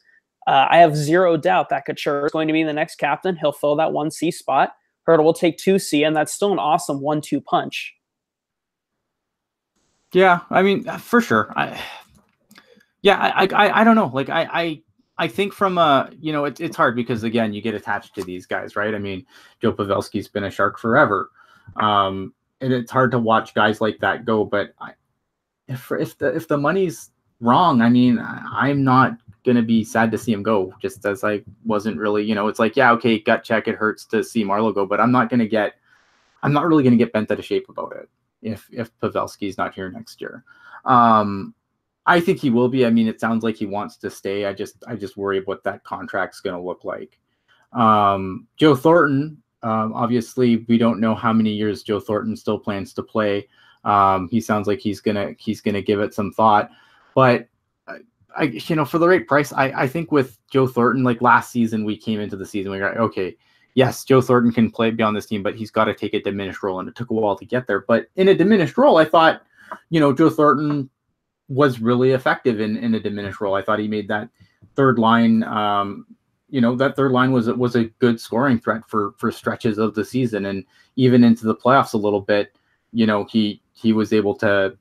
Speaker 2: I have zero doubt that Couture is going to be the next captain. He'll fill that 1C spot. Hertl will take 2C, and that's still an awesome 1-2 punch.
Speaker 1: Yeah, I mean, for sure. I don't know. Like, I think from it's hard because, again, you get attached to these guys, right? I mean, Joe Pavelski's been a Shark forever, and it's hard to watch guys like that go. But if the money's wrong, I mean, I'm not gonna be sad to see him go. Just as I wasn't really, it's like, yeah, okay, gut check. It hurts to see Marleau go, but I'm not really gonna get bent out of shape about it if Pavelski's not here next year. I think he will be. I mean, it sounds like he wants to stay. I just worry what that contract's going to look like. Joe Thornton, obviously, we don't know how many years Joe Thornton still plans to play. He sounds like he's gonna give it some thought. But for the right price, I think with Joe Thornton, like last season, we came into the season, we got, okay, yes, Joe Thornton can play beyond this team, but he's got to take a diminished role, and it took a while to get there. But in a diminished role, I thought, Joe Thornton was really effective in a diminished role. I thought he made that third line, that third line was a good scoring threat for stretches of the season, and even into the playoffs a little bit. He was able to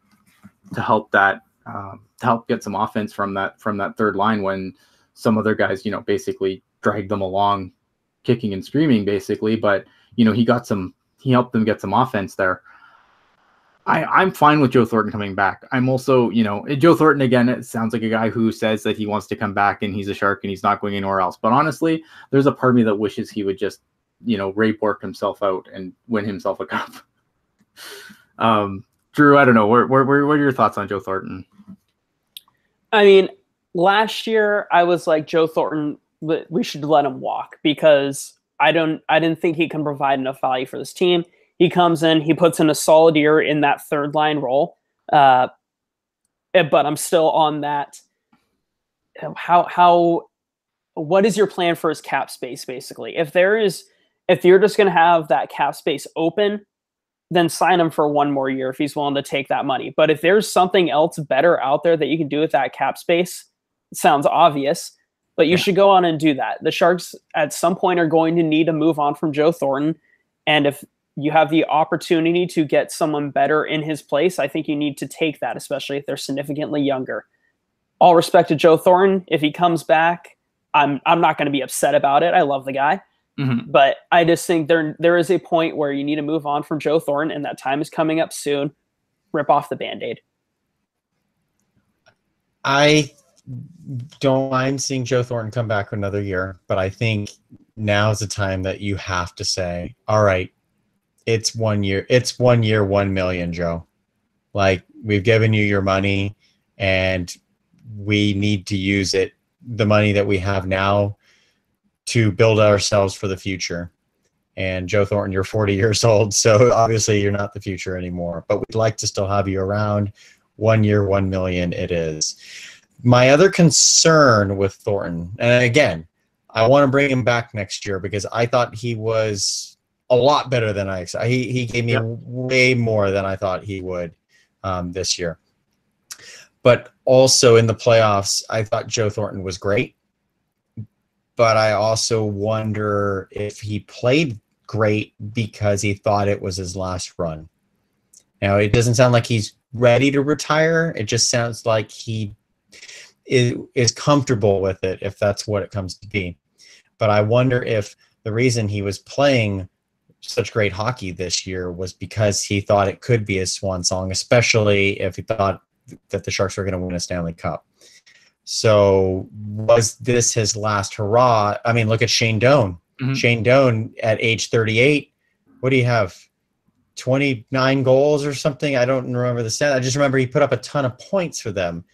Speaker 1: help that to help get some offense from that third line when some other guys basically dragged them along, kicking and screaming basically. But he helped them get some offense there. I'm fine with Joe Thornton coming back. I'm also, Joe Thornton, again, it sounds like a guy who says that he wants to come back and he's a Shark and he's not going anywhere else. But honestly, there's a part of me that wishes he would just, Ray Bork himself out and win himself a cup. Drew, I don't know. What are your thoughts on Joe Thornton?
Speaker 2: I mean, last year I was like, Joe Thornton, we should let him walk because I didn't think he can provide enough value for this team. He comes in, he puts in a solid year in that third line role. but I'm still on that. What is your plan for his cap space, basically? If you're just going to have that cap space open, then sign him for one more year if he's willing to take that money. But if there's something else better out there that you can do with that cap space, it sounds obvious, but you should go on and do that. The Sharks at some point are going to need to move on from Joe Thornton. And if you have the opportunity to get someone better in his place, I think you need to take that, especially if they're significantly younger. All respect to Joe Thornton. If he comes back, I'm not going to be upset about it. I love the guy. Mm-hmm. But I just think there is a point where you need to move on from Joe Thornton, and that time is coming up soon. Rip off the Band-Aid.
Speaker 3: I don't mind seeing Joe Thornton come back for another year, but I think now is the time that you have to say, all right, it's 1 year. It's 1 year, 1 million, Joe. Like, we've given you your money, and we need to use it, the money that we have now, to build ourselves for the future. And Joe Thornton, you're 40 years old, so obviously you're not the future anymore, but we'd like to still have you around. 1 year, 1 million it is. My other concern with Thornton, and again, I want to bring him back next year because I thought he was a lot better than I expected. He gave me way more than I thought he would this year. But also in the playoffs, I thought Joe Thornton was great. But I also wonder if he played great because he thought it was his last run. Now, it doesn't sound like he's ready to retire. It just sounds like he is comfortable with it, if that's what it comes to be. But I wonder if the reason he was playing such great hockey this year was because he thought it could be his swan song, especially if he thought that the Sharks were going to win a Stanley Cup. So was this his last hurrah? I mean, look at Shane Doan. Mm-hmm. Shane Doan at age 38, what do you have? 29 goals or something? I don't remember the stat. I just remember he put up a ton of points for them.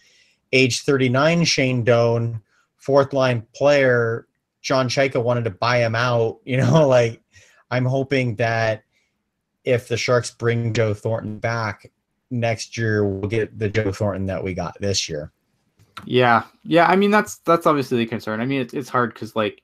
Speaker 3: Age 39, Shane Doan, fourth line player. John Chaika wanted to buy him out. You know, like, I'm hoping that if the Sharks bring Joe Thornton back next year, we'll get the Joe Thornton that we got this year.
Speaker 1: Yeah. I mean, that's obviously the concern. I mean, it's hard because, like,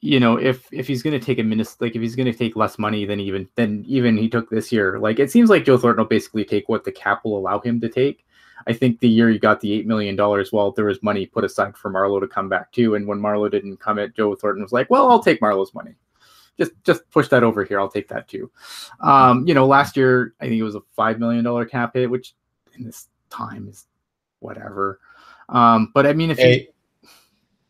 Speaker 1: you know, if he's going to take if he's going to take less money than even he took this year, like, it seems like Joe Thornton will basically take what the cap will allow him to take. I think the year you got the $8 million, well, there was money put aside for Marleau to come back too. And when Marleau didn't come, Joe Thornton was like, well, I'll take Marleau's money. Just push that over here. I'll take that too. You know, last year, I think it was a $5 million cap hit, which in this time is whatever. But I mean, if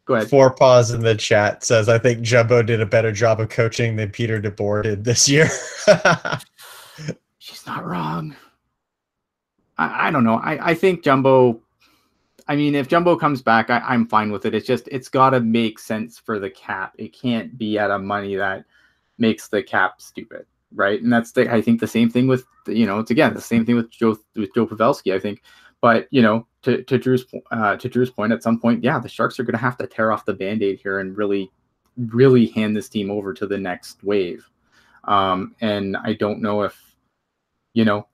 Speaker 1: go ahead.
Speaker 3: Four Paws in the chat says, I think Jumbo did a better job of coaching than Peter DeBoer did this year.
Speaker 1: She's not wrong. I don't know. I think Jumbo, I mean, if Jumbo comes back, I'm fine with it. It's got to make sense for the cap. It can't be at a money that makes the cap stupid, right? And that's I think the same thing with, you know, it's again the same thing with Joe Pavelski, I think. But, you know, to Drew's point, at some point, yeah, the Sharks are going to have to tear off the Band-Aid here and really, really hand this team over to the next wave. And I don't know if, you know,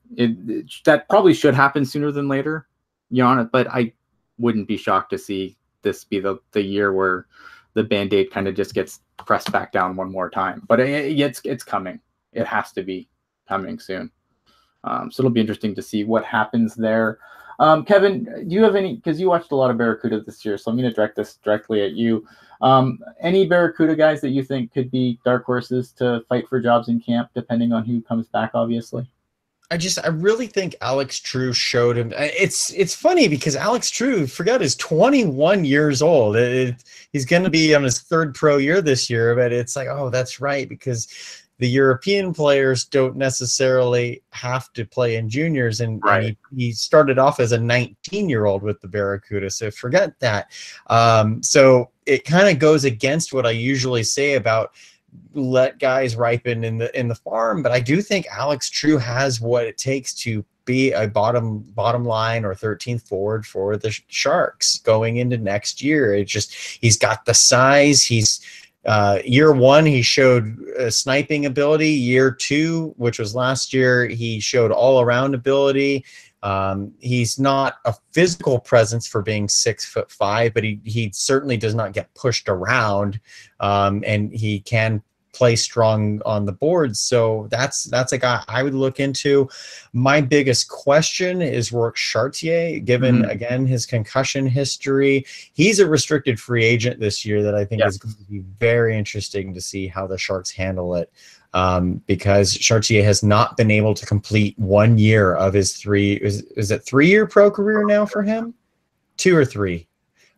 Speaker 1: that probably should happen sooner than later, but I wouldn't be shocked to see this be the year where the Band-Aid kind of just gets pressed back down one more time. But it's coming. It has to be coming soon. So it'll be interesting to see what happens there. Kevin, do you have any, because you watched a lot of Barracuda this year, so I'm going to direct this directly at you. Any Barracuda guys that you think could be dark horses to fight for jobs in camp, depending on who comes back, obviously?
Speaker 3: I really think Alex True showed him. It's funny because Alex True, forget, is 21 years old. He's going to be on his third pro year this year, but it's like, oh, that's right, because the European players don't necessarily have to play in juniors, and he started off as a 19-year-old with the Barracuda, so forget that. So it kind of goes against what I usually say about let guys ripen in the farm, but I do think Alex True has what it takes to be a bottom line or 13th forward for the Sharks going into next year. He's got the size. He's year one, he showed sniping ability. Year two, which was last year, he showed all-around ability. He's not a physical presence for being 6'5", but he certainly does not get pushed around, and he can play strong on the boards. So that's a guy I would look into. My biggest question is Rourke Chartier, given again his concussion history. He's a restricted free agent this year that I think is going to be very interesting to see how the Sharks handle it, because Chartier has not been able to complete 1 year of his is it 3-year pro career now for him? 2 or 3?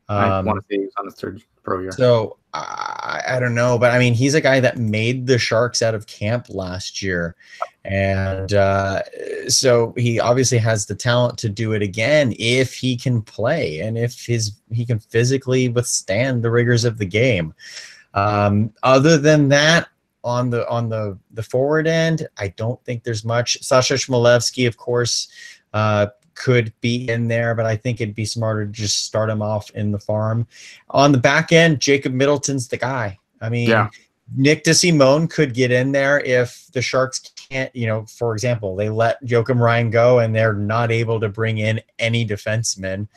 Speaker 1: I want to say he's on his 3rd pro year.
Speaker 3: So I don't know, but I mean, he's a guy that made the Sharks out of camp last year. And so he obviously has the talent to do it again if he can play and if he can physically withstand the rigors of the game. Other than that, on the forward end, I don't think there's much. Sasha Chmelevski, of course, could be in there, but I think it'd be smarter to just start him off in the farm. On the back end, Jacob Middleton's the guy. I mean, Nick DeSimone could get in there if the Sharks can't, for example, they let Joachim Ryan go and they're not able to bring in any defensemen.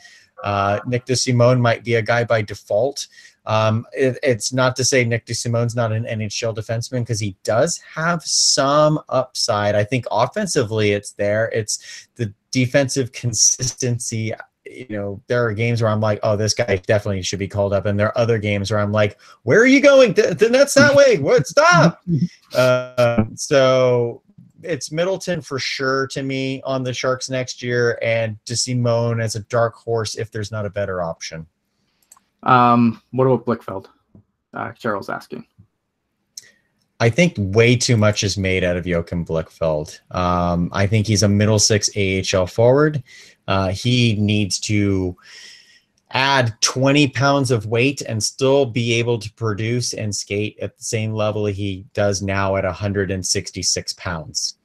Speaker 3: Nick DeSimone might be a guy by default. It's not to say Nick DeSimone's not an NHL defenseman, because he does have some upside. I think offensively it's there. It's the defensive consistency. There are games where I'm like, oh, this guy definitely should be called up. And there are other games where I'm like, where are you going? The net's that way. What? Stop. So it's Middleton for sure to me on the Sharks next year, and DeSimone as a dark horse if there's not a better option.
Speaker 1: What about Blichfeld? Cheryl's asking.
Speaker 3: I think way too much is made out of Joachim Blichfeld. I think he's a middle 6 AHL forward. He needs to add 20 pounds of weight and still be able to produce and skate at the same level he does now at 166 pounds.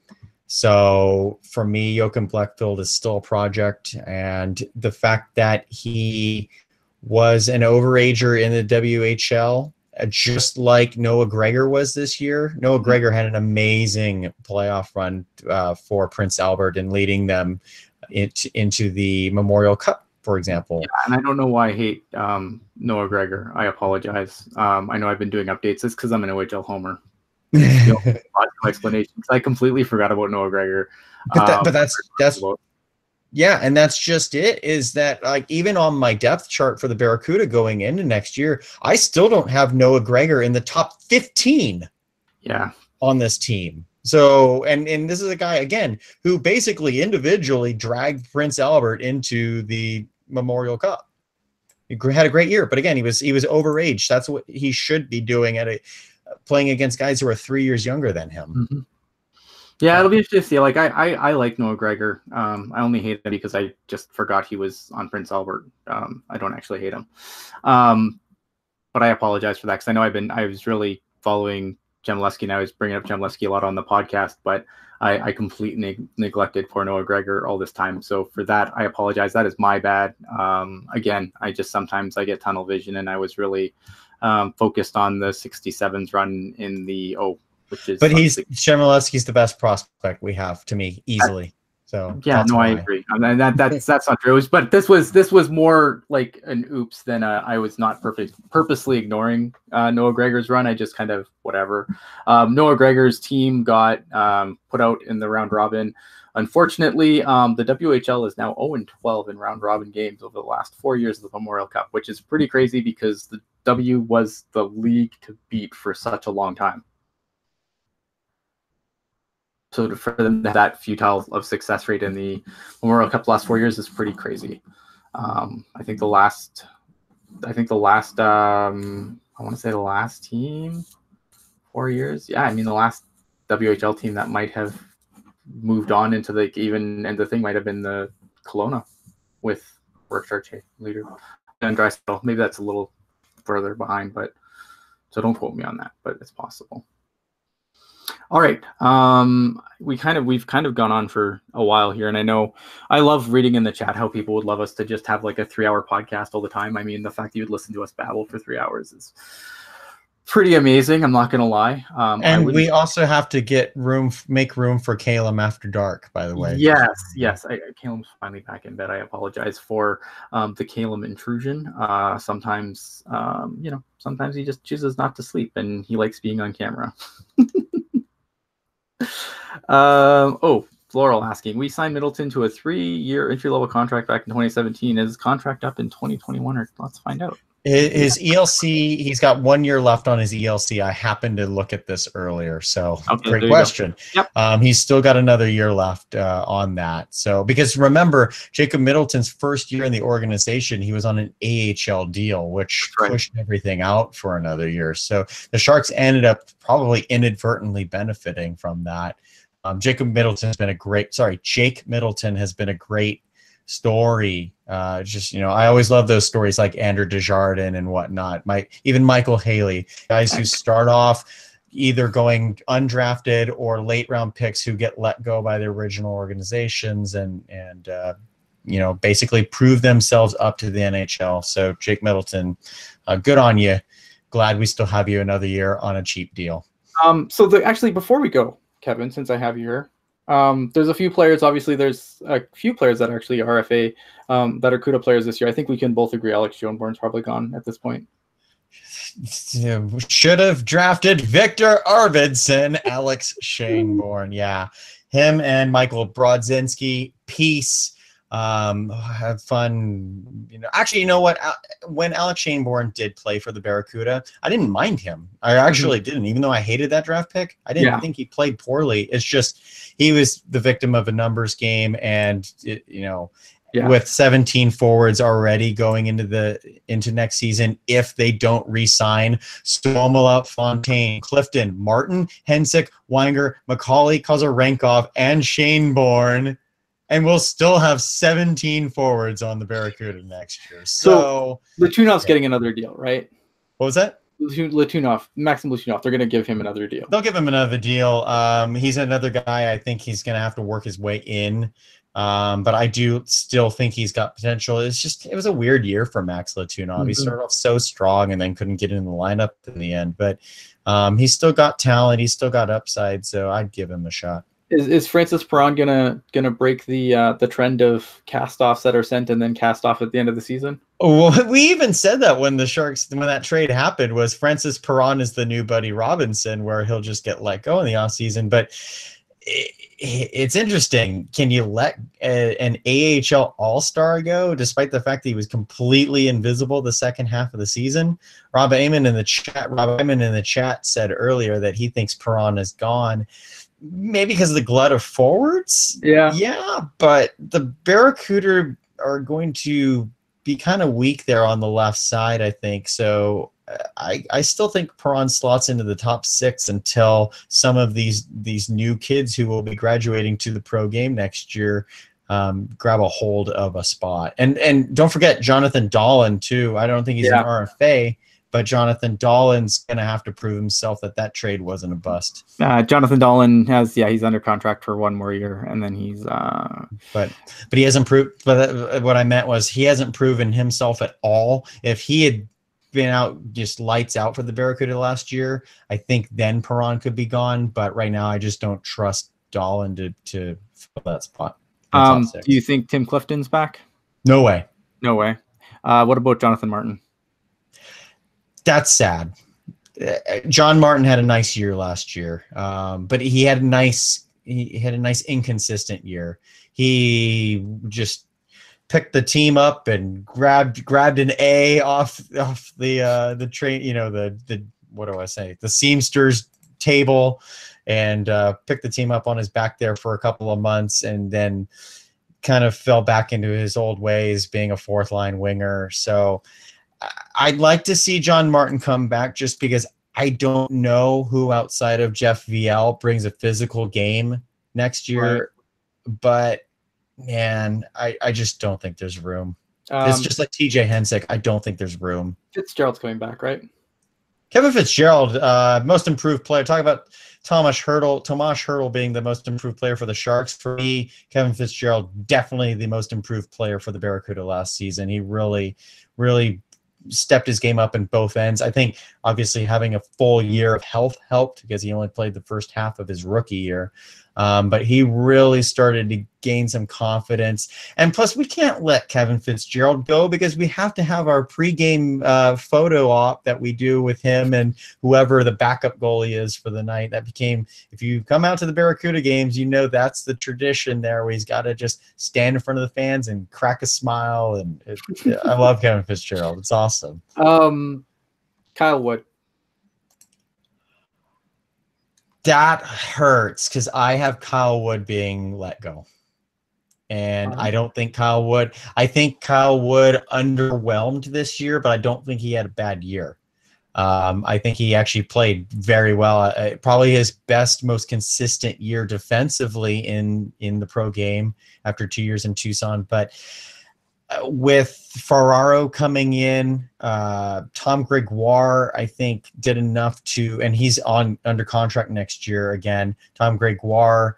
Speaker 3: So for me, Joachim Blichfeld is still a project, and the fact that he was an overager in the WHL, just like Noah Gregor was this year. Noah Gregor had an amazing playoff run for Prince Albert and leading them into the Memorial Cup, for example.
Speaker 1: Yeah, and I don't know why I hate Noah Gregor. I apologize. I know I've been doing updates. It's because I'm an OHL homer. Explanation. I completely forgot about Noah Gregor.
Speaker 3: But that's yeah, and that's just it, is that like even on my depth chart for the Barracuda going into next year, I still don't have Noah Gregor in the top 15 on this team. So, and this is a guy, again, who basically individually dragged Prince Albert into the Memorial Cup. He had a great year, but again, he was overage. That's what he should be doing playing against guys who are 3 years younger than him.
Speaker 1: Yeah, it'll be interesting to see. Like I like Noah Gregor. I only hate him because I just forgot he was on Prince Albert. I don't actually hate him, but I apologize for that, because I know I was really following Chmelevski, and I was bringing up Chmelevski a lot on the podcast, but I completely neglected poor Noah Gregor all this time. So for that, I apologize. That is my bad. Again, sometimes I get tunnel vision, and I was really focused on the 67s run in the But
Speaker 3: Chmelevski's the best prospect we have, to me, easily. So
Speaker 1: yeah, no, I agree. And that's not true. But this was more like an oops than I was not purposely ignoring Noah Gregor's run. I just kind of whatever. Noah Gregor's team got put out in the round robin. Unfortunately, the WHL is now 0-12 in round robin games over the last 4 years of the Memorial Cup, which is pretty crazy because the W was the league to beat for such a long time. So for them to have that futile of success rate in the Memorial Cup the last 4 years is pretty crazy. I think the last I want to say the last team 4 years. Yeah, I mean the last WHL team that might have moved on into the thing might have been the Kelowna with Rourke Chartier leader and Drysdale. Maybe that's a little further behind, but so don't quote me on that, but it's possible. All right. We've kind of gone on for a while here, and I know I love reading in the chat how people would love us to just have like a 3-hour podcast all the time. I mean, the fact that you'd listen to us babble for 3 hours is pretty amazing. I'm not gonna lie.
Speaker 3: And we also have to make room for Calum after dark. By the way.
Speaker 1: Yes. Calum's finally back in bed. I apologize for the Calum intrusion. Sometimes, sometimes he just chooses not to sleep, and he likes being on camera. Floral asking, we signed Middleton to a 3-year entry-level contract back in 2017. Is his contract up in 2021? Or let's find out.
Speaker 3: His ELC, he's got 1 year left on his ELC. I happened to look at this earlier, so great question.
Speaker 1: Yep.
Speaker 3: He's still got another year left on that. So because remember, Jacob Middleton's first year in the organization, he was on an AHL deal, which pushed everything out for another year. So the Sharks ended up probably inadvertently benefiting from that. Jake Middleton has been a great story. I always love those stories like Andrew Desjardins and whatnot. Even Michael Haley, guys who start off either going undrafted or late round picks who get let go by their original organizations and basically prove themselves up to the NHL. So Jake Middleton, good on you. Glad we still have you another year on a cheap deal.
Speaker 1: Actually, before we go, Kevin, since I have you here, there's a few players. Obviously, there's a few players that are actually RFA that are CUDA players this year. I think we can both agree Alex Joneborn's probably gone at this point.
Speaker 3: Should have drafted Victor Arvidsson, Alex Schoenborn. Yeah, him and Michael Brodzinski. Peace. Have fun. Actually, you know what? When Alex Schoenborn did play for the Barracuda, I didn't mind him. I actually didn't, even though I hated that draft pick. I didn't think he played poorly. It's just he was the victim of a numbers game, and with 17 forwards already going into next season, if they don't re-sign Suomela, Fontaine, Clifton, Martin, Hensick, Weinger, McCauley, Kozarenkov, and Schoenborn, and we'll still have 17 forwards on the Barracuda next year. So
Speaker 1: Latunov's getting another deal, right?
Speaker 3: What was that?
Speaker 1: Maxim Latunov, they're going to give him another deal.
Speaker 3: They'll give him another deal. He's another guy I think he's going to have to work his way in. But I do still think he's got potential. It was a weird year for Max Latunov. He started off so strong and then couldn't get in the lineup in the end. But he's still got talent. He's still got upside. So I'd give him a shot.
Speaker 1: Is Francis Perron gonna break the trend of cast-offs that are sent and then cast off at the end of the season?
Speaker 3: Well, we even said that when that trade happened, was Francis Perron is the new Buddy Robinson, where he'll just get let go in the offseason. But it's interesting. Can you let an AHL All-Star go, despite the fact that he was completely invisible the second half of the season? Rob Ayman in the chat said earlier that he thinks Perron is gone. Maybe because of the glut of forwards. Yeah, but the Barracuda are going to be kind of weak there on the left side, I think. So I still think Perron slots into the top 6 until some of these new kids who will be graduating to the pro game next year grab a hold of a spot. And don't forget Jonathan Dahlin too. I don't think he's an RFA. But Jonathan Dahlin's going to have to prove himself that trade wasn't a bust.
Speaker 1: Jonathan Dahlin he's under contract for 1 more year, and then he's
Speaker 3: but he hasn't proved. But what I meant was he hasn't proven himself at all. If he had been out just lights out for the Barracuda last year, I think then Perron could be gone. But right now, I just don't trust Dahlin to fill that spot.
Speaker 1: Do you think Tim Clifton's back?
Speaker 3: No way.
Speaker 1: No way. What about Jonathan Martin?
Speaker 3: That's sad. John Martin had a nice year last year, but he had a nice inconsistent year. He just picked the team up and grabbed an A off the train, the Seamsters table, and picked the team up on his back there for a couple of months, and then kind of fell back into his old ways, being a 4th line winger. So I'd like to see John Martin come back, just because I don't know who outside of Jeff VL brings a physical game next year. Right. But, man, I just don't think there's room. It's just like TJ Hensick. I don't think there's room.
Speaker 1: Fitzgerald's coming back, right?
Speaker 3: Kevin Fitzgerald, most improved player. Talk about Tomas Hertl being the most improved player for the Sharks. For me, Kevin Fitzgerald, definitely the most improved player for the Barracuda last season. He really, really stepped his game up in both ends. I think obviously having a full year of health helped because he only played the first half of his rookie year. But he really started to gain some confidence. And plus, we can't let Kevin Fitzgerald go because we have to have our pregame photo op that we do with him and whoever the backup goalie is for the night. That became, if you come out to the Barracuda games, you know that's the tradition there where he's got to just stand in front of the fans and crack a smile. And I love Kevin Fitzgerald. It's awesome.
Speaker 1: Kyle Wood.
Speaker 3: That hurts because I have Kyle Wood being let go. And I don't think Kyle Wood – I think Kyle Wood underwhelmed this year, but I don't think he had a bad year. I think he actually played very well. Probably his best, most consistent year defensively in the pro game after 2 years in Tucson. But with Ferraro coming in, Tom Gregoire, I think, did enough to, and he's under contract next year again. Tom Gregoire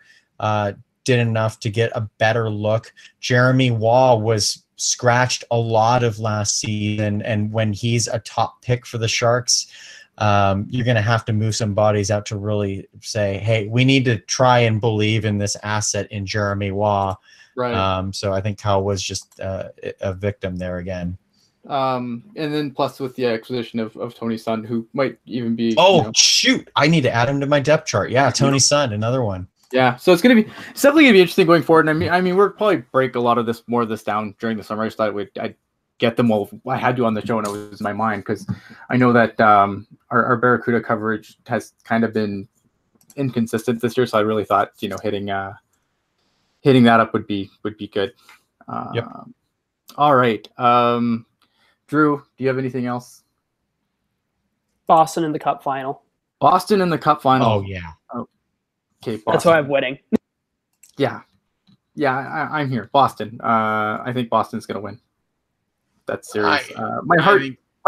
Speaker 3: did enough to get a better look. Jeremy Waugh was scratched a lot of last season, and when he's a top pick for the Sharks, you're going to have to move some bodies out to really say, hey, we need to try and believe in this asset in Jeremy Waugh.
Speaker 1: Right.
Speaker 3: So I think Kyle was just a victim there again.
Speaker 1: And then plus with the acquisition of Tony Sun, who might even be.
Speaker 3: Oh, shoot. I need to add him to my depth chart. Yeah, Tony Sun, another one.
Speaker 1: Yeah, so it's definitely gonna be interesting going forward. And I mean, we'll probably break a lot of this down during the summer. So I get them all. I had you on the show, and it was in my mind because I know that our Barracuda coverage has kind of been inconsistent this year. So I really thought hitting that up would be good.
Speaker 3: Yep.
Speaker 1: All right, Drew, do you have anything else?
Speaker 2: Boston in the Cup final.
Speaker 1: Boston in the Cup final.
Speaker 3: Oh yeah.
Speaker 1: Okay, Boston.
Speaker 2: That's why I'm winning.
Speaker 1: Yeah, I'm here. Boston. I think Boston's going to win that series. My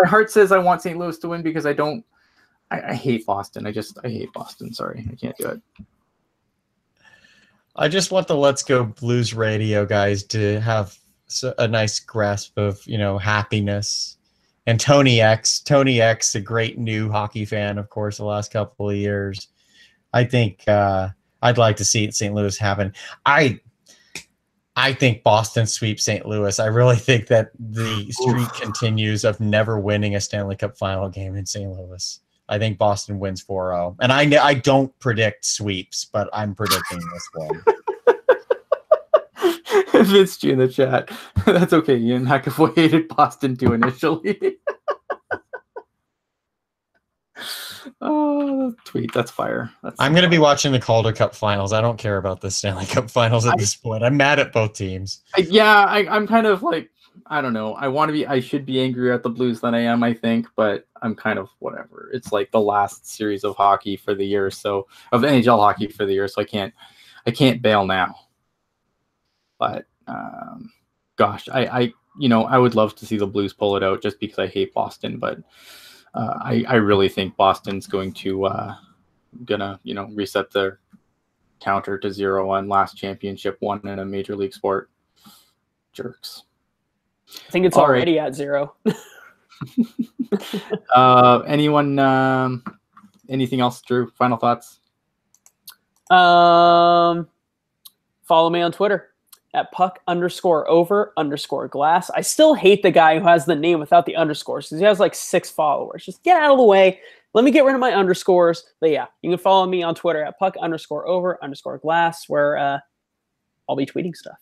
Speaker 1: heart says I want St. Louis to win because I hate Boston. I hate Boston. Sorry, I can't do it.
Speaker 3: I just want the Let's Go Blues radio guys to have a nice grasp of happiness. And Tony X, a great new hockey fan, of course, the last couple of years. I think I'd like to see St. Louis happen. I think Boston sweeps St. Louis. I really think that the streak continues of never winning a Stanley Cup final game in St. Louis. I think Boston wins 4-0. And I don't predict sweeps, but I'm predicting this one.
Speaker 1: Vince G in the chat. That's okay. Ian McAvoy hated Boston too initially. Oh, tweet. That's fire.
Speaker 3: I'm going to be watching the Calder Cup finals. I don't care about the Stanley Cup finals at this point. I'm mad at both teams.
Speaker 1: I'm kind of like, I don't know. I should be angrier at the Blues than I am, I think, but I'm kind of whatever. It's like the last series of hockey for the year, so of NHL hockey for the year, so I can't bail now. But gosh, I would love to see the Blues pull it out just because I hate Boston, but I really think Boston's going to reset their counter to 0-1 last championship won in a major league sport. Jerks.
Speaker 2: I think it's already at 0.
Speaker 1: Anyone? Anything else, Drew? Final thoughts?
Speaker 2: Follow me on Twitter at puck_over_glass. I still hate the guy who has the name without the underscores because he has like 6 followers. Just get out of the way. Let me get rid of my underscores. But yeah, you can follow me on Twitter at puck_over_glass where I'll be tweeting stuff.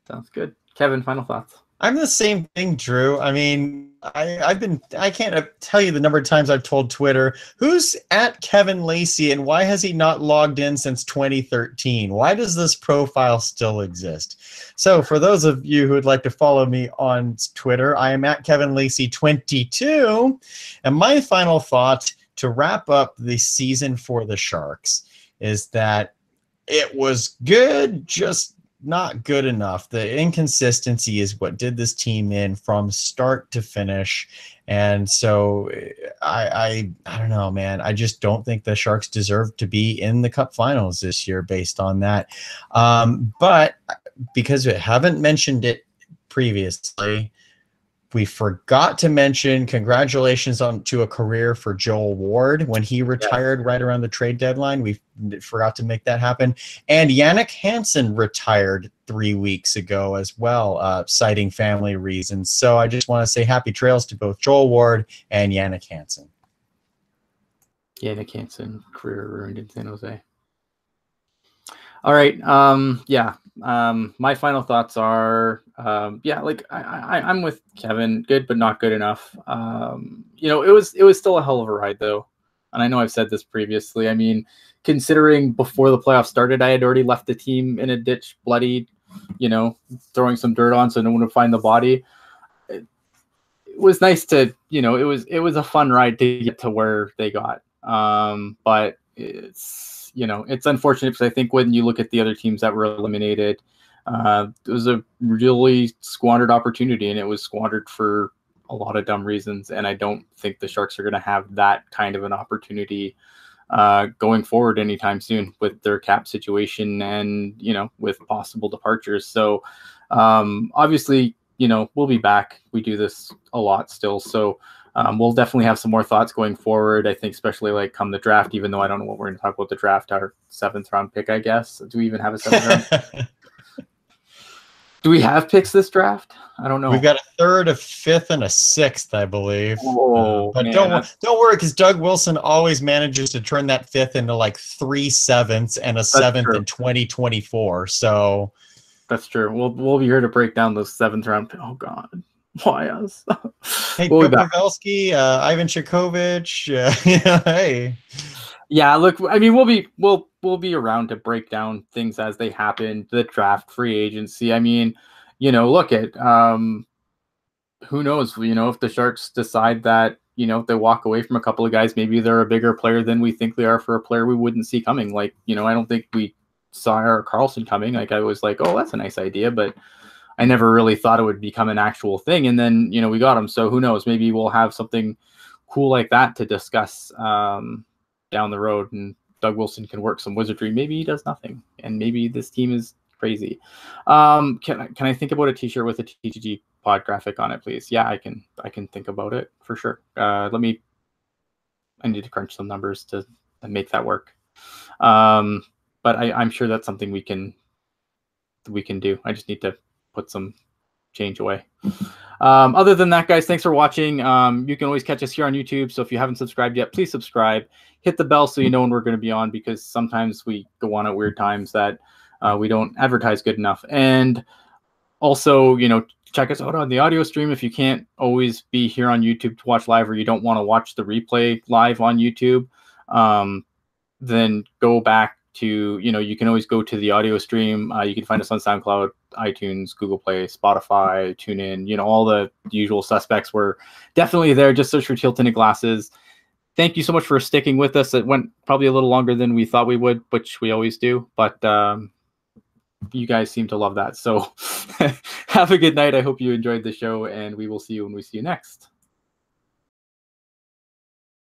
Speaker 1: Sounds good. Kevin, final thoughts.
Speaker 3: I'm the same thing, Drew. I mean, I can't tell you the number of times I've told Twitter, who's at Kevin Lacey and why has he not logged in since 2013? Why does this profile still exist? So for those of you who would like to follow me on Twitter, I am at Kevin Lacey 22. And my final thought to wrap up the season for the Sharks is that it was good, just not good enough. The inconsistency is what did this team in from start to finish. And so I don't know, man. I just don't think the Sharks deserve to be in the Cup finals this year based on that. But because we haven't mentioned it previously, We forgot to mention congratulations to a career for Joel Ward when he retired right around the trade deadline. We forgot to make that happen. And Yannick Hansen retired 3 weeks ago as well, citing family reasons. So I just want to say happy trails to both Joel Ward and Yannick Hansen.
Speaker 1: Yannick Hansen, career ruined in San Jose. All right. My final thoughts are, like I'm with Kevin. Good, but not good enough. It was still a hell of a ride, though. And I know I've said this previously. I mean, considering before the playoffs started, I had already left the team in a ditch, bloodied, throwing some dirt on so no one would find the body. It was nice to, it was a fun ride to get to where they got. But it's unfortunate because I think when you look at the other teams that were eliminated, it was a really squandered opportunity, and it was squandered for a lot of dumb reasons. And I don't think the Sharks are going to have that kind of an opportunity going forward anytime soon with their cap situation and, with possible departures. So obviously, we'll be back. We do this a lot still. So we'll definitely have some more thoughts going forward. I think especially like come the draft, even though I don't know what we're going to talk about the draft, our 7th round pick, I guess. Do we even have a 7th round? Do we have picks this draft? I don't know.
Speaker 3: We've got a 3rd, a 5th, and a 6th, I believe. But
Speaker 1: man,
Speaker 3: don't worry, because Doug Wilson always manages to turn that 5th into like 3 7ths and a 7th in 2024. So
Speaker 1: that's true. We'll be here to break down those 7th round. Oh God. Why us?
Speaker 3: Hey, Joe Pavelski, Ivan Chekhovich. Hey.
Speaker 1: Yeah, look, I mean, we'll be around to break down things as they happen. The draft, free agency. I mean, look at who knows? If the Sharks decide that if they walk away from a couple of guys, maybe they're a bigger player than we think they are for a player we wouldn't see coming. Like, I don't think we saw Erik Karlsson coming. Like, I was like, oh, that's a nice idea, but I never really thought it would become an actual thing. And then, we got him. So who knows? Maybe we'll have something cool like that to discuss down the road. And Doug Wilson can work some wizardry. Maybe he does nothing. And maybe this team is crazy. Can I think about a t-shirt with a TTG pod graphic on it, please? Yeah, I can think about it for sure. I need to crunch some numbers to make that work. But I'm sure that's something we can do. I just need to put some change away. Other than that, guys, thanks for watching. You can always catch us here on YouTube. So if you haven't subscribed yet, please subscribe. Hit the bell so you know when we're going to be on, because sometimes we go on at weird times that we don't advertise good enough. And also, check us out on the audio stream. If you can't always be here on YouTube to watch live, or you don't want to watch the replay live on YouTube, then go back to, you can always go to the audio stream. You can find us on SoundCloud, iTunes, Google Play, Spotify, TuneIn, all the usual suspects. We're definitely there. Just search for Teal Tinted Glasses. Thank you so much for sticking with us. It went probably a little longer than we thought we would, which we always do, but you guys seem to love that. So have a good night. I hope you enjoyed the show, and we will see you when we see you next.